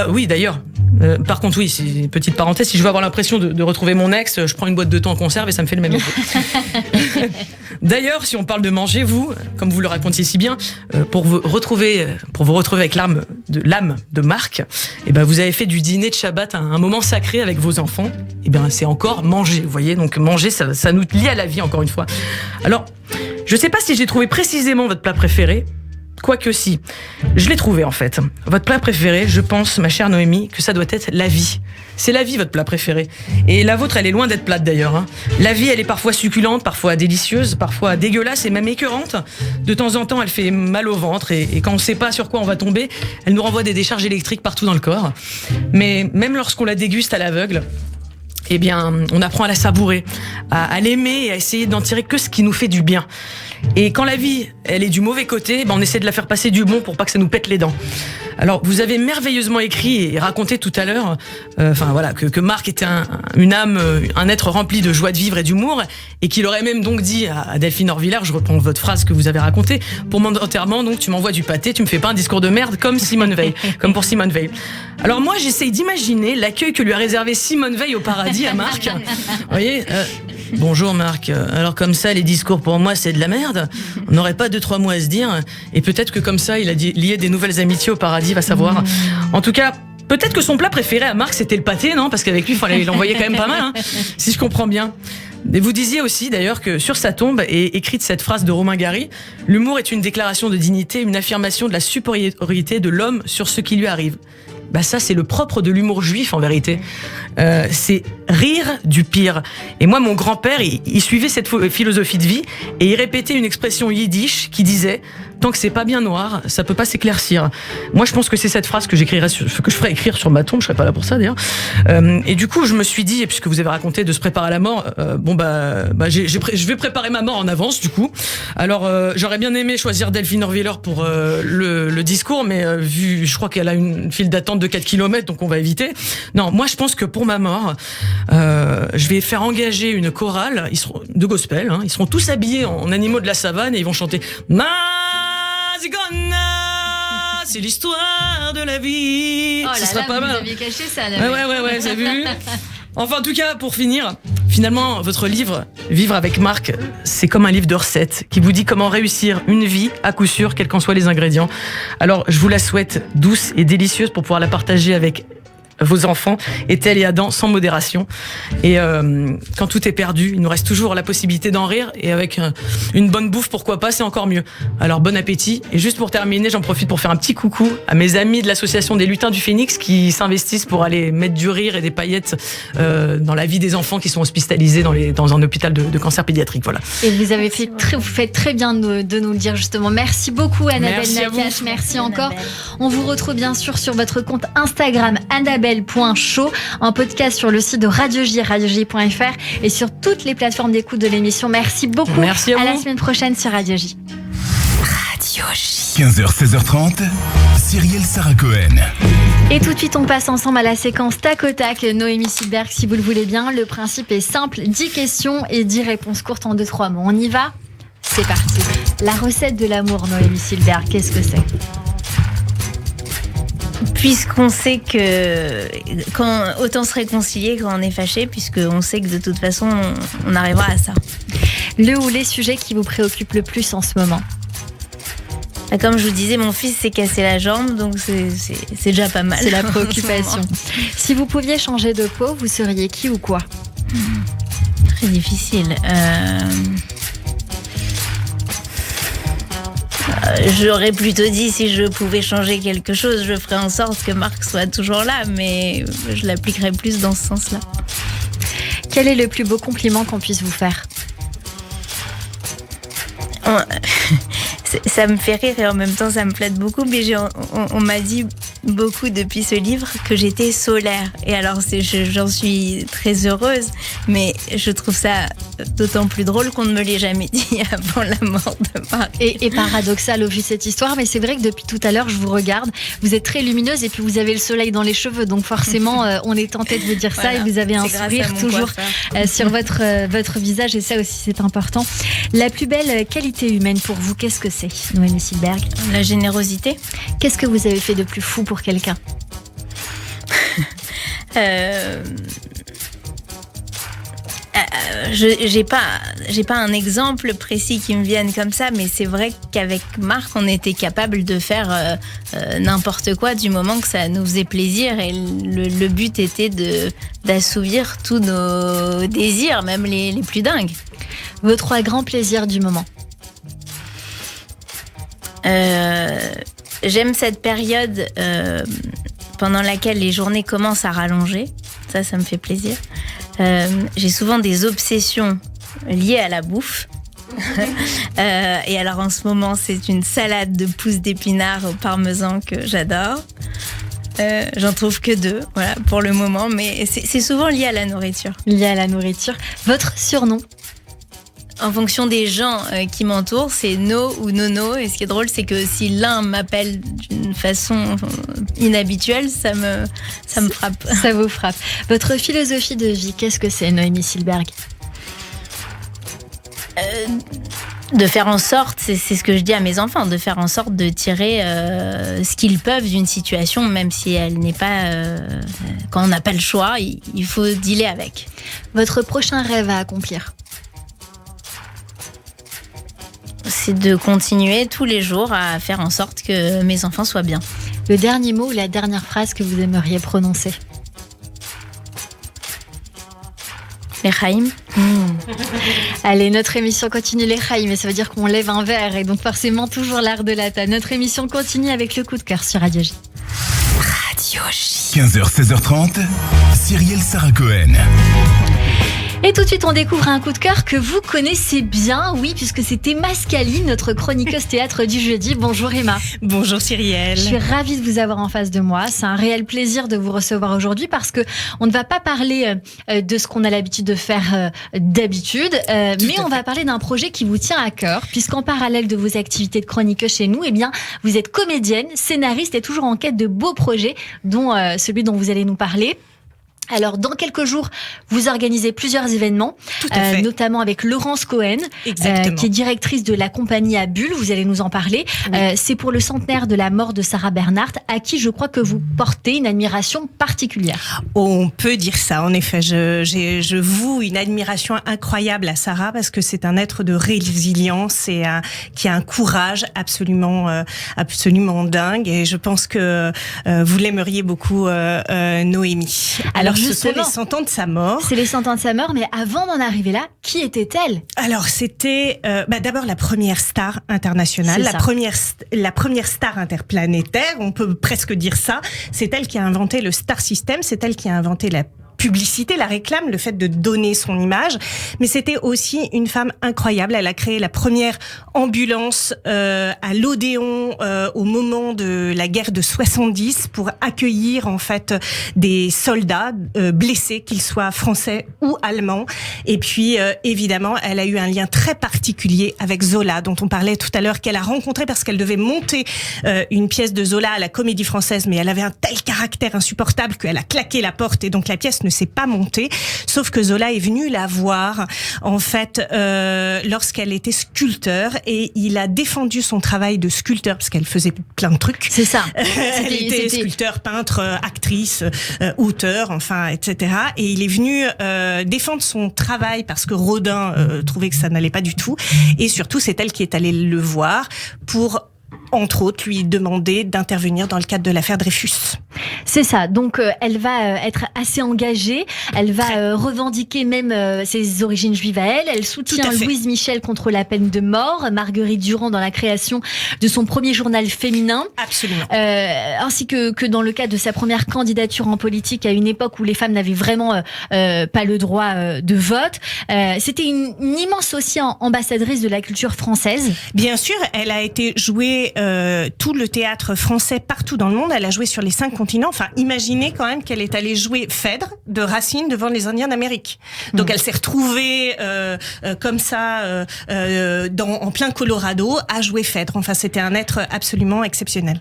oui d'ailleurs. Par contre, oui, c'est une petite parenthèse. Si je veux avoir l'impression de retrouver mon ex, je prends une boîte de thon en conserve et ça me fait le même effet. D'ailleurs, si on parle de manger, vous, comme vous le racontiez si bien, pour vous retrouver avec l'âme de Marc, vous avez fait du dîner de Shabbat un moment sacré avec vos enfants. C'est encore manger, vous voyez. Donc manger, ça nous lie à la vie, encore une fois. Alors, je sais pas si j'ai trouvé précisément votre plat préféré. Quoique si. Je l'ai trouvé en fait. Votre plat préféré, je pense, ma chère Noémie, que ça doit être la vie. C'est la vie votre plat préféré. Et la vôtre, elle est loin d'être plate d'ailleurs. Hein. La vie, elle est parfois succulente, parfois délicieuse, parfois dégueulasse et même écœurante. De temps en temps, elle fait mal au ventre et quand on ne sait pas sur quoi on va tomber, elle nous renvoie des décharges électriques partout dans le corps. Mais même lorsqu'on la déguste à l'aveugle, eh bien, on apprend à la savourer, à l'aimer et à essayer d'en tirer que ce qui nous fait du bien. Et quand la vie, elle est du mauvais côté, on essaie de la faire passer du bon pour pas que ça nous pète les dents. Alors, vous avez merveilleusement écrit et raconté tout à l'heure, que Marc était une âme, un être rempli de joie de vivre et d'humour, et qu'il aurait même donc dit à Delphine Orvillard, je reprends votre phrase que vous avez racontée, pour mon enterrement, donc tu m'envoies du pâté, tu me fais pas un discours de merde comme Simone Veil, comme pour Simone Veil. Alors moi, j'essaye d'imaginer l'accueil que lui a réservé Simone Veil au paradis à Marc. Vous voyez, bonjour Marc, alors comme ça, les discours pour moi, c'est de la merde. On n'aurait pas 2-3 mots à se dire, et peut-être que comme ça, il a lié des nouvelles amitiés au paradis, va savoir. En tout cas, peut-être que son plat préféré à Marc, c'était le pâté, non? Parce qu'avec lui, il fallait l'envoyer quand même pas mal, hein, si je comprends bien. Et vous disiez aussi d'ailleurs que sur sa tombe est écrite cette phrase de Romain Gary: l'humour est une déclaration de dignité, une affirmation de la supériorité de l'homme sur ce qui lui arrive. Bah ça, c'est le propre de l'humour juif en vérité. C'est rire du pire. Et moi, mon grand-père, il suivait cette philosophie de vie et il répétait une expression yiddish qui disait: tant que c'est pas bien noir, ça peut pas s'éclaircir. Moi, je pense que c'est cette phrase que je ferais écrire sur ma tombe. Je serais pas là pour ça d'ailleurs. Et du coup, je me suis dit, et puisque vous avez raconté de se préparer à la mort, je vais préparer ma mort en avance du coup. Alors, j'aurais bien aimé choisir Delphine Orvillard pour le discours, mais je crois qu'elle a une file d'attente de 4 km, donc on va éviter. Non, moi, je pense que pour ma mort, je vais faire engager une chorale de gospel. Hein, ils seront tous habillés en animaux de la savane et ils vont chanter Mazigona, c'est l'histoire de la vie. Oh Ce là sera là, pas vous mal. aviez caché ça. Ouais, vous avez vu. Enfin, en tout cas, pour finir, finalement, votre livre, Vivre avec Marc, c'est comme un livre de recettes qui vous dit comment réussir une vie à coup sûr, quels qu'en soient les ingrédients. Alors, je vous la souhaite douce et délicieuse pour pouvoir la partager avec vos enfants, Ethel et Adam, sans modération. Et quand tout est perdu, il nous reste toujours la possibilité d'en rire, et avec une bonne bouffe, pourquoi pas, c'est encore mieux. Alors bon appétit. Et juste pour terminer, j'en profite pour faire un petit coucou à mes amis de l'association des Lutins du Phénix qui s'investissent pour aller mettre du rire et des paillettes dans la vie des enfants qui sont hospitalisés dans un hôpital de cancer pédiatrique. Voilà. Et vous faites très bien de nous le dire justement. Merci beaucoup Annabelle Nakache, merci encore. On vous retrouve bien sûr sur votre compte Instagram annabelle.show, en podcast sur le site de Radio J, radioj.fr et sur toutes les plateformes d'écoute de l'émission. Merci beaucoup. Merci à vous. la semaine prochaine sur Radio J. Radio J. 15h, 16h30, Cyrielle Sarah Cohen. Et tout de suite, on passe ensemble à la séquence tac au tac. Noémie Silberg, si vous le voulez bien. Le principe est simple, 10 questions et 10 réponses courtes en 2-3 mots. On y va ? C'est parti. La recette de l'amour, Noémie Silberg, qu'est-ce que c'est ? Puisqu'on sait que autant se réconcilier quand on est fâché, puisqu'on sait que de toute façon on arrivera à ça. Le ou les sujets qui vous préoccupent le plus en ce moment ? Comme je vous disais, mon fils s'est cassé la jambe, donc c'est déjà pas mal. C'est la préoccupation. Si vous pouviez changer de peau, vous seriez qui ou quoi ? Très difficile. J'aurais plutôt dit, si je pouvais changer quelque chose, je ferais en sorte que Marc soit toujours là, mais je l'appliquerais plus dans ce sens-là. Quel est le plus beau compliment qu'on puisse vous faire ? Ça me fait rire et en même temps ça me flatte beaucoup, mais on m'a dit beaucoup depuis ce livre que j'étais solaire, et alors j'en suis très heureuse, mais je trouve ça d'autant plus drôle qu'on ne me l'ait jamais dit avant la mort de Marc. Et paradoxal au vu de cette histoire, mais c'est vrai que depuis tout à l'heure je vous regarde, vous êtes très lumineuse et puis vous avez le soleil dans les cheveux, donc forcément on est tenté de vous dire ça, et vous avez un sourire toujours sur votre visage, et ça aussi c'est important. La plus belle qualité humaine pour vous, qu'est-ce que c'est, Noémie Silberg ? La générosité. Qu'est-ce que vous avez fait de plus fou pour quelqu'un ? J'ai pas un exemple précis qui me vienne comme ça, mais c'est vrai qu'avec Marc, on était capable de faire n'importe quoi du moment que ça nous faisait plaisir, et le but était d'assouvir tous nos désirs, même les plus dingues. Vos 3 grands plaisirs du moment ? J'aime cette période pendant laquelle les journées commencent à rallonger. Ça me fait plaisir. J'ai souvent des obsessions liées à la bouffe. Et alors en ce moment, c'est une salade de pousses d'épinards au parmesan que j'adore. J'en trouve que 2, voilà, pour le moment, mais c'est souvent lié à la nourriture. Lié à la nourriture. Votre surnom? En fonction des gens qui m'entourent, c'est No ou Nono. Et ce qui est drôle, c'est que si l'un m'appelle d'une façon inhabituelle, ça me frappe. Ça vous frappe. Votre philosophie de vie, qu'est-ce que c'est, Noémie Silberg? De faire en sorte, c'est ce que je dis à mes enfants, de faire en sorte de tirer ce qu'ils peuvent d'une situation, même si elle n'est pas... quand on n'a pas le choix, il faut dealer avec. Votre prochain rêve à accomplir? C'est de continuer tous les jours à faire en sorte que mes enfants soient bien. Le dernier mot ou la dernière phrase que vous aimeriez prononcer? L'Echaim. Allez, notre émission continue l'Echaim, et ça veut dire qu'on lève un verre, et donc forcément toujours l'art de la table. Notre émission continue avec le coup de cœur sur Radio J. Radio J. 15h, 16h30, Cyrielle Sarah Cohen. Et tout de suite, on découvre un coup de cœur que vous connaissez bien, oui, puisque c'était Emma Scali, notre chroniqueuse théâtre du jeudi. Bonjour Emma. Bonjour Cyrielle. Je suis ravie de vous avoir en face de moi. C'est un réel plaisir de vous recevoir aujourd'hui parce que on ne va pas parler de ce qu'on a l'habitude de faire d'habitude, mais on va parler d'un projet qui vous tient à cœur, puisqu'en parallèle de vos activités de chroniqueuse chez nous, eh bien, vous êtes comédienne, scénariste et toujours en quête de beaux projets, dont celui dont vous allez nous parler. Alors, dans quelques jours, vous organisez plusieurs événements, notamment avec Laurence Cohen, qui est directrice de la compagnie à Bulle. Vous allez nous en parler. Oui. C'est pour le centenaire de la mort de Sarah Bernhardt, à qui je crois que vous portez une admiration particulière. On peut dire ça, en effet. Je voue une admiration incroyable à Sarah parce que c'est un être de résilience et qui a un courage absolument dingue. Et je pense que vous l'aimeriez beaucoup, Noémie. Alors, ce sont les 100 ans de sa mort. C'est les 100 ans de sa mort, mais avant d'en arriver là, qui était-elle? Alors, c'était d'abord la première star internationale, la première star interplanétaire, on peut presque dire ça. C'est elle qui a inventé le Star System, c'est elle qui a inventé la publicité, la réclame, le fait de donner son image, mais c'était aussi une femme incroyable. Elle a créé la première ambulance à l'Odéon au moment de la guerre de 70 pour accueillir en fait des soldats blessés, qu'ils soient français ou allemands. Et puis évidemment, elle a eu un lien très particulier avec Zola, dont on parlait tout à l'heure, qu'elle a rencontré parce qu'elle devait monter une pièce de Zola à la Comédie Française, mais elle avait un tel caractère insupportable qu'elle a claqué la porte et donc la pièce ne s'est pas montée. Sauf que Zola est venu la voir en fait lorsqu'elle était sculpteur et il a défendu son travail de sculpteur parce qu'elle faisait plein de trucs. C'est ça. Elle était sculpteur, peintre, actrice, auteur, enfin, etc. Et il est venu défendre son travail parce que Rodin trouvait que ça n'allait pas du tout. Et surtout, c'est elle qui est allée le voir pour, entre autres, lui demander d'intervenir dans le cadre de l'affaire Dreyfus. C'est ça. Donc, elle va être assez engagée. Elle va revendiquer même ses origines juives à elle. Elle soutient Louise Michel contre la peine de mort, Marguerite Durand dans la création de son premier journal féminin. Absolument. Ainsi que dans le cadre de sa première candidature en politique à une époque où les femmes n'avaient vraiment pas le droit de vote. C'était une immense aussi ambassadrice de la culture française. Bien sûr, elle a été jouée tout le théâtre français partout dans le monde. Elle a joué sur les 5 continents. Enfin, imaginez quand même qu'elle est allée jouer Phèdre de Racine devant les Indiens d'Amérique. Donc elle s'est retrouvée comme ça en plein Colorado à jouer Phèdre. Enfin, c'était un être absolument exceptionnel.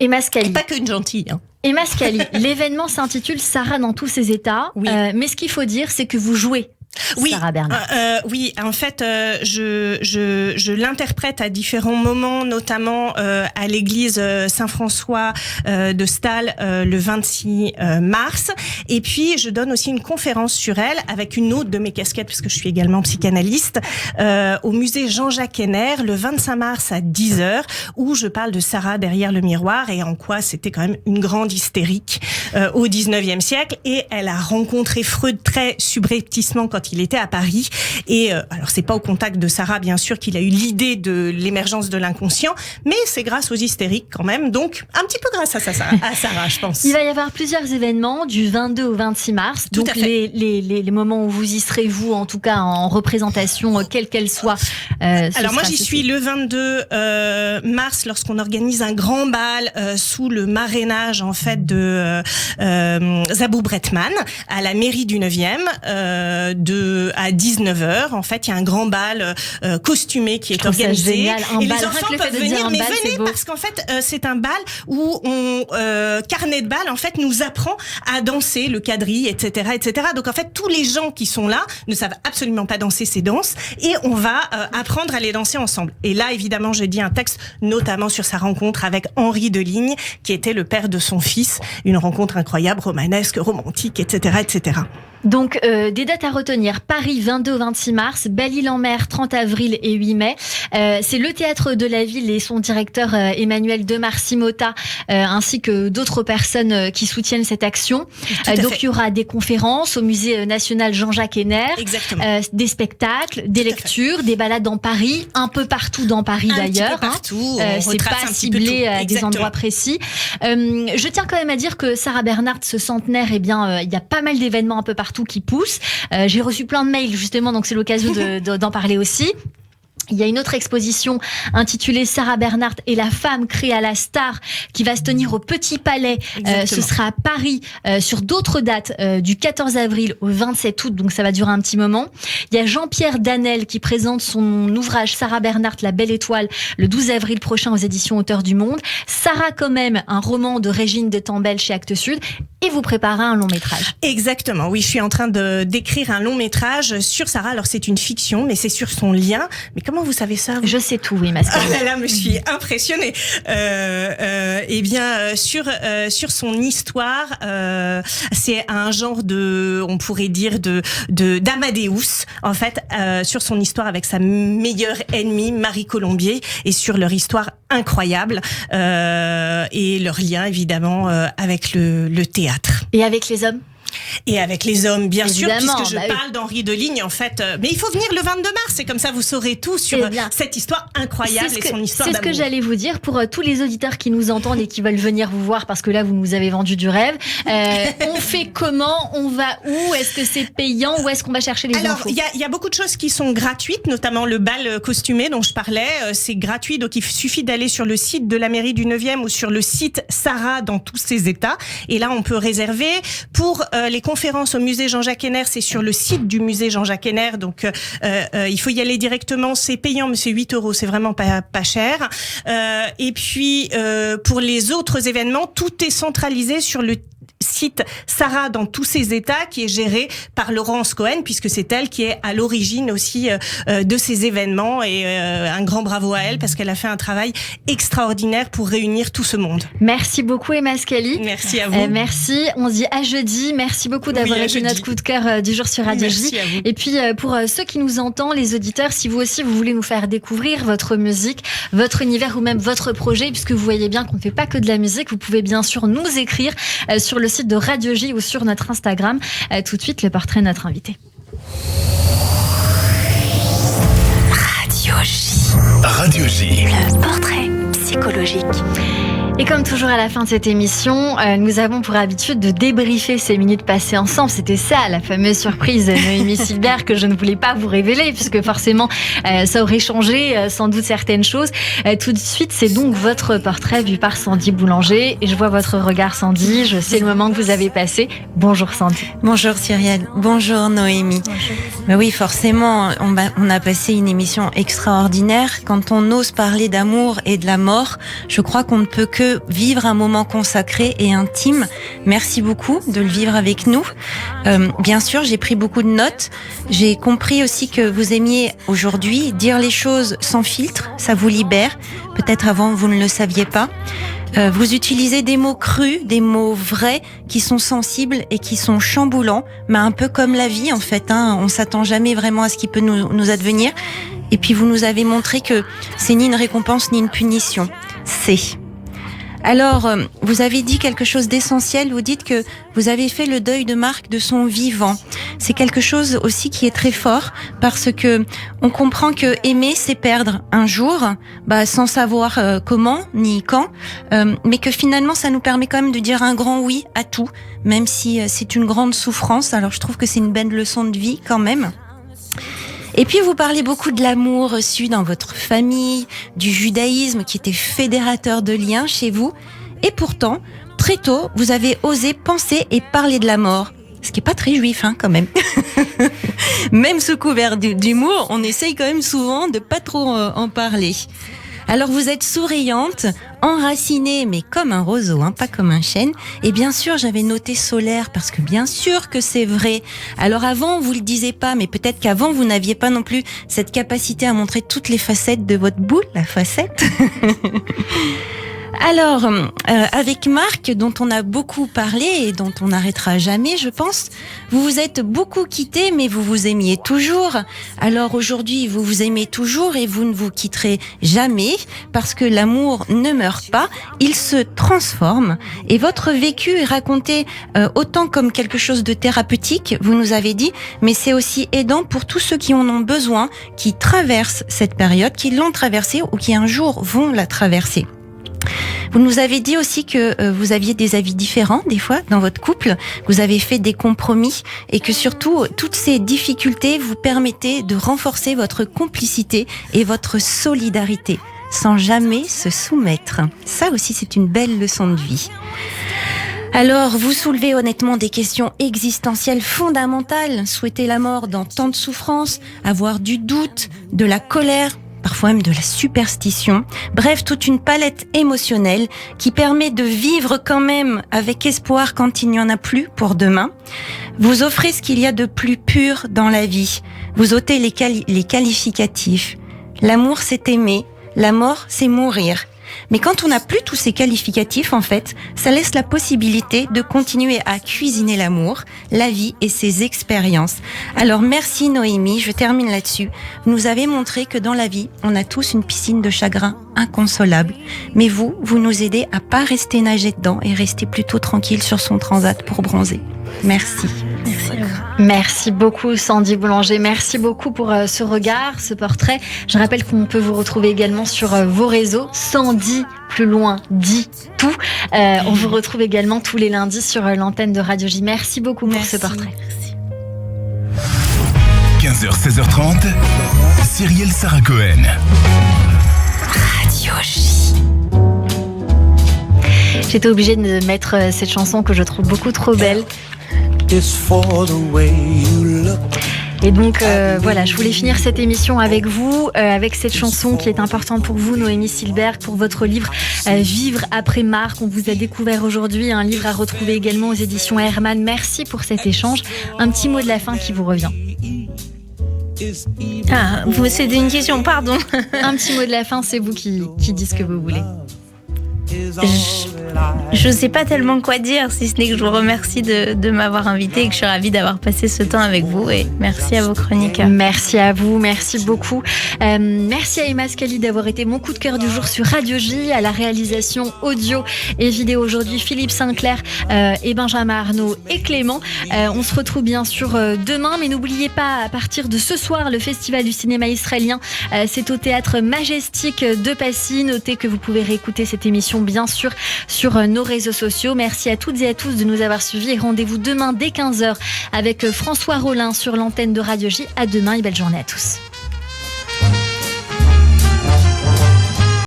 Emma Scali. Et pas qu'une gentille. Hein. Emma Scali. L'événement s'intitule Sarah dans tous ses états. Oui. Mais ce qu'il faut dire, c'est que vous jouez. Oui, Sarah Bernhardt. Oui, en fait, je l'interprète à différents moments, notamment à l'église Saint-François de Stal le 26 mars. Et puis, je donne aussi une conférence sur elle avec une autre de mes casquettes, puisque je suis également psychanalyste, au musée Jean-Jacques Henner le 25 mars à 10h, où je parle de Sarah derrière le miroir et en quoi c'était quand même une grande hystérique au 19e siècle. Et elle a rencontré Freud très subrepticement quand quand il était à Paris. Et alors c'est pas au contact de Sarah bien sûr qu'il a eu l'idée de l'émergence de l'inconscient, mais c'est grâce aux hystériques quand même, donc un petit peu grâce à Sarah, je pense. Il va y avoir plusieurs événements du 22 au 26 mars, Tout donc à fait. les moments où vous y serez, vous en tout cas en représentation, quelle qu'elle soit. Alors moi j'y suis le 22 mars lorsqu'on organise un grand bal sous le marrainage en fait de Zabou Bretman à la mairie du 9e à 19h. En fait, il y a un grand bal costumé qui est organisé. Génial. Et les enfants peuvent venir, mais venez parce qu'en fait, c'est un bal où Carnet de bal en fait nous apprend à danser le quadrille, etc., etc. Donc en fait, tous les gens qui sont là ne savent absolument pas danser ces danses et on va apprendre à les danser ensemble. Et là, évidemment, je dis un texte notamment sur sa rencontre avec Henri Deligne, qui était le père de son fils. Une rencontre incroyable, romanesque, romantique, etc., etc. Donc, des dates à retenir. Paris, 22 au 26 mars. Belle-Île-en-Mer, 30 avril et 8 mai. C'est le Théâtre de la Ville et son directeur Emmanuel Demar-Simota, ainsi que d'autres personnes qui soutiennent cette action. Donc, il y aura des conférences au Musée national Jean-Jacques Henner. Exactement. Des spectacles, des lectures, des balades dans Paris, un peu partout dans Paris d'ailleurs. Partout. C'est pas ciblé à des endroits précis. Je tiens quand même à dire que Sarah Bernhardt, ce centenaire, eh bien, il y a pas mal d'événements un peu partout qui pousse. J'ai reçu plein de mails justement, donc c'est l'occasion d'en parler aussi. Il y a une autre exposition intitulée Sarah Bernhardt et la femme créée à la star qui va se tenir au Petit Palais. Ce sera à Paris sur d'autres dates du 14 avril au 27 août, donc ça va durer un petit moment. Il y a Jean-Pierre Danel qui présente son ouvrage Sarah Bernhardt, La Belle Étoile, le 12 avril prochain aux éditions Auteurs du Monde. Sarah quand même, un roman de Régine de Tambel chez Actes Sud. Et vous préparez un long métrage. Exactement, oui, je suis en train d'écrire un long métrage sur Sarah. Alors c'est une fiction, mais c'est sur son lien. Mais comment vous savez ça? Je sais tout, oui, Masquelle. Ah là, je suis impressionnée. Eh bien, sur son histoire, c'est un genre de, on pourrait dire d'Amadeus, en fait, sur son histoire avec sa meilleure ennemie, Marie Colombier, et sur leur histoire incroyable et leur lien évidemment avec le théâtre. Et avec les hommes? Et avec les hommes, bien Évidemment, sûr, puisque je parle d'Henri Deligne, en fait. Mais il faut venir le 22 mars, et comme ça, vous saurez tout sur cette histoire incroyable et son histoire d'amour. C'est ce que j'allais vous dire pour tous les auditeurs qui nous entendent et qui veulent venir vous voir, parce que là, vous nous avez vendu du rêve. On fait comment? On va où? Est-ce que c'est payant? Où est-ce qu'on va chercher les infos? Alors, il y a beaucoup de choses qui sont gratuites, notamment le bal costumé dont je parlais. C'est gratuit, donc il suffit d'aller sur le site de la mairie du 9e ou sur le site Sarah dans tous ses états. Et là, on peut réserver. Pour les conférences au musée Jean-Jacques Henner, c'est sur le site du musée Jean-Jacques Henner, donc il faut y aller directement, c'est payant mais c'est 8 €, c'est vraiment pas cher. Et puis pour les autres événements, tout est centralisé sur le site Sarah dans tous ses états, qui est géré par Laurence Cohen, puisque c'est elle qui est à l'origine aussi de ces événements, et un grand bravo à elle parce qu'elle a fait un travail extraordinaire pour réunir tout ce monde. Merci beaucoup Emma Scali. Merci à vous. Merci, on se dit à jeudi. Merci beaucoup d'avoir été notre coup de cœur du jour sur Radio J. Et puis pour ceux qui nous entendent, les auditeurs, si vous aussi vous voulez nous faire découvrir votre musique, votre univers ou même votre projet, puisque vous voyez bien qu'on ne fait pas que de la musique, vous pouvez bien sûr nous écrire sur le site de Radio J ou sur notre Instagram. Tout de suite, le portrait de notre invité. Radio J. Radio J. Le portrait psychologique. Et comme toujours à la fin de cette émission, nous avons pour habitude de débriefer ces minutes passées ensemble. C'était ça, la fameuse surprise de Noémie Silbert que je ne voulais pas vous révéler, puisque forcément, ça aurait changé sans doute certaines choses. Tout de suite, c'est donc votre portrait vu par Sandy Boulanger. Et je vois votre regard, Sandy. Je sais le moment que vous avez passé. Bonjour, Sandy. Bonjour, Cyrielle. Bonjour, Noémie. Bonjour. Mais oui, forcément, on a passé une émission extraordinaire. Quand on ose parler d'amour et de la mort, je crois qu'on ne peut que vivre un moment consacré et intime. Merci beaucoup de le vivre avec nous. Bien sûr, j'ai pris beaucoup de notes. J'ai compris aussi que vous aimiez aujourd'hui dire les choses sans filtre. Ça vous libère. Peut-être avant, vous ne le saviez pas. Vous utilisez des mots crus, des mots vrais, qui sont sensibles et qui sont chamboulants, mais un peu comme la vie en fait. On s'attend jamais vraiment à ce qui peut nous advenir. Et puis vous nous avez montré que c'est ni une récompense ni une punition. C'est. Alors, vous avez dit quelque chose d'essentiel, vous dites que vous avez fait le deuil de Marc de son vivant. C'est quelque chose aussi qui est très fort, parce que on comprend que aimer, c'est perdre un jour, sans savoir comment ni quand, mais que finalement, ça nous permet quand même de dire un grand oui à tout, même si c'est une grande souffrance. Alors, je trouve que c'est une belle leçon de vie quand même. Et puis vous parlez beaucoup de l'amour reçu dans votre famille, du judaïsme qui était fédérateur de liens chez vous. Et pourtant, très tôt, vous avez osé penser et parler de la mort. Ce qui est pas très juif, quand même. Même sous couvert d'humour, on essaye quand même souvent de pas trop en parler. Alors vous êtes souriante, enracinée, mais comme un roseau, pas comme un chêne. Et bien sûr, j'avais noté solaire, parce que bien sûr que c'est vrai. Alors avant, vous le disiez pas, mais peut-être qu'avant, vous n'aviez pas non plus cette capacité à montrer toutes les facettes de votre boule, la facette. Alors, avec Marc, dont on a beaucoup parlé et dont on n'arrêtera jamais, je pense, vous vous êtes beaucoup quittés, mais vous vous aimiez toujours. Alors aujourd'hui, vous vous aimez toujours et vous ne vous quitterez jamais, parce que l'amour ne meurt pas, il se transforme. Et votre vécu est raconté autant comme quelque chose de thérapeutique, vous nous avez dit, mais c'est aussi aidant pour tous ceux qui en ont besoin, qui traversent cette période, qui l'ont traversée ou qui un jour vont la traverser. Vous nous avez dit aussi que vous aviez des avis différents, des fois, dans votre couple. Vous avez fait des compromis et que surtout, toutes ces difficultés vous permettaient de renforcer votre complicité et votre solidarité, sans jamais se soumettre. Ça aussi, c'est une belle leçon de vie. Alors, vous soulevez honnêtement des questions existentielles fondamentales. Souhaiter la mort dans tant de souffrances, avoir du doute, de la colère, parfois même de la superstition. Bref, toute une palette émotionnelle qui permet de vivre quand même avec espoir quand il n'y en a plus pour demain. Vous offrez ce qu'il y a de plus pur dans la vie. Vous ôtez les qualificatifs. L'amour, c'est aimer. La mort, c'est mourir. Mais quand on n'a plus tous ces qualificatifs, en fait, ça laisse la possibilité de continuer à cuisiner l'amour, la vie et ses expériences. Alors merci Noémie, je termine là-dessus. Vous nous avez montré que dans la vie, on a tous une piscine de chagrin inconsolable. Mais vous nous aidez à pas rester nager dedans et rester plutôt tranquille sur son transat pour bronzer. Merci. Merci beaucoup Sandy Boulanger, merci beaucoup pour ce regard, ce portrait. Je rappelle qu'on peut vous retrouver également sur vos réseaux, Sandy plus loin dit tout. On vous retrouve également tous les lundis sur l'antenne de Radio J. Merci beaucoup pour ce portrait. Merci. 15h, 16h30, Cyrielle Sarah Cohen. Radio J. J'étais obligée de mettre cette chanson que je trouve beaucoup trop belle. Et donc voilà, je voulais finir cette émission avec vous, avec cette chanson qui est importante pour vous, Noémie Silberg, pour votre livre Vivre après Marc. On vous a découvert aujourd'hui, un livre à retrouver également aux éditions Hermann. Merci pour cet échange. Un petit mot de la fin qui vous revient. Ah, c'est une question, pardon. Un petit mot de la fin, c'est vous qui dites ce que vous voulez. Je ne sais pas tellement quoi dire, si ce n'est que je vous remercie de m'avoir invité et que je suis ravie d'avoir passé ce temps avec vous. Et merci à vos chroniqueurs. Merci à vous, merci beaucoup. Merci à Emma Scali d'avoir été mon coup de cœur du jour sur Radio J, à la réalisation audio et vidéo aujourd'hui, Philippe Sinclair et Benjamin Arnaud et Clément. On se retrouve bien sûr demain, mais n'oubliez pas, à partir de ce soir, le Festival du cinéma israélien, c'est au Théâtre Majestic de Passy. Notez que vous pouvez réécouter cette émission bien sûr sur nos réseaux sociaux. Merci à toutes et à tous de nous avoir suivis et rendez-vous demain dès 15h avec François Rollin sur l'antenne de Radio J. À demain et belle journée à tous.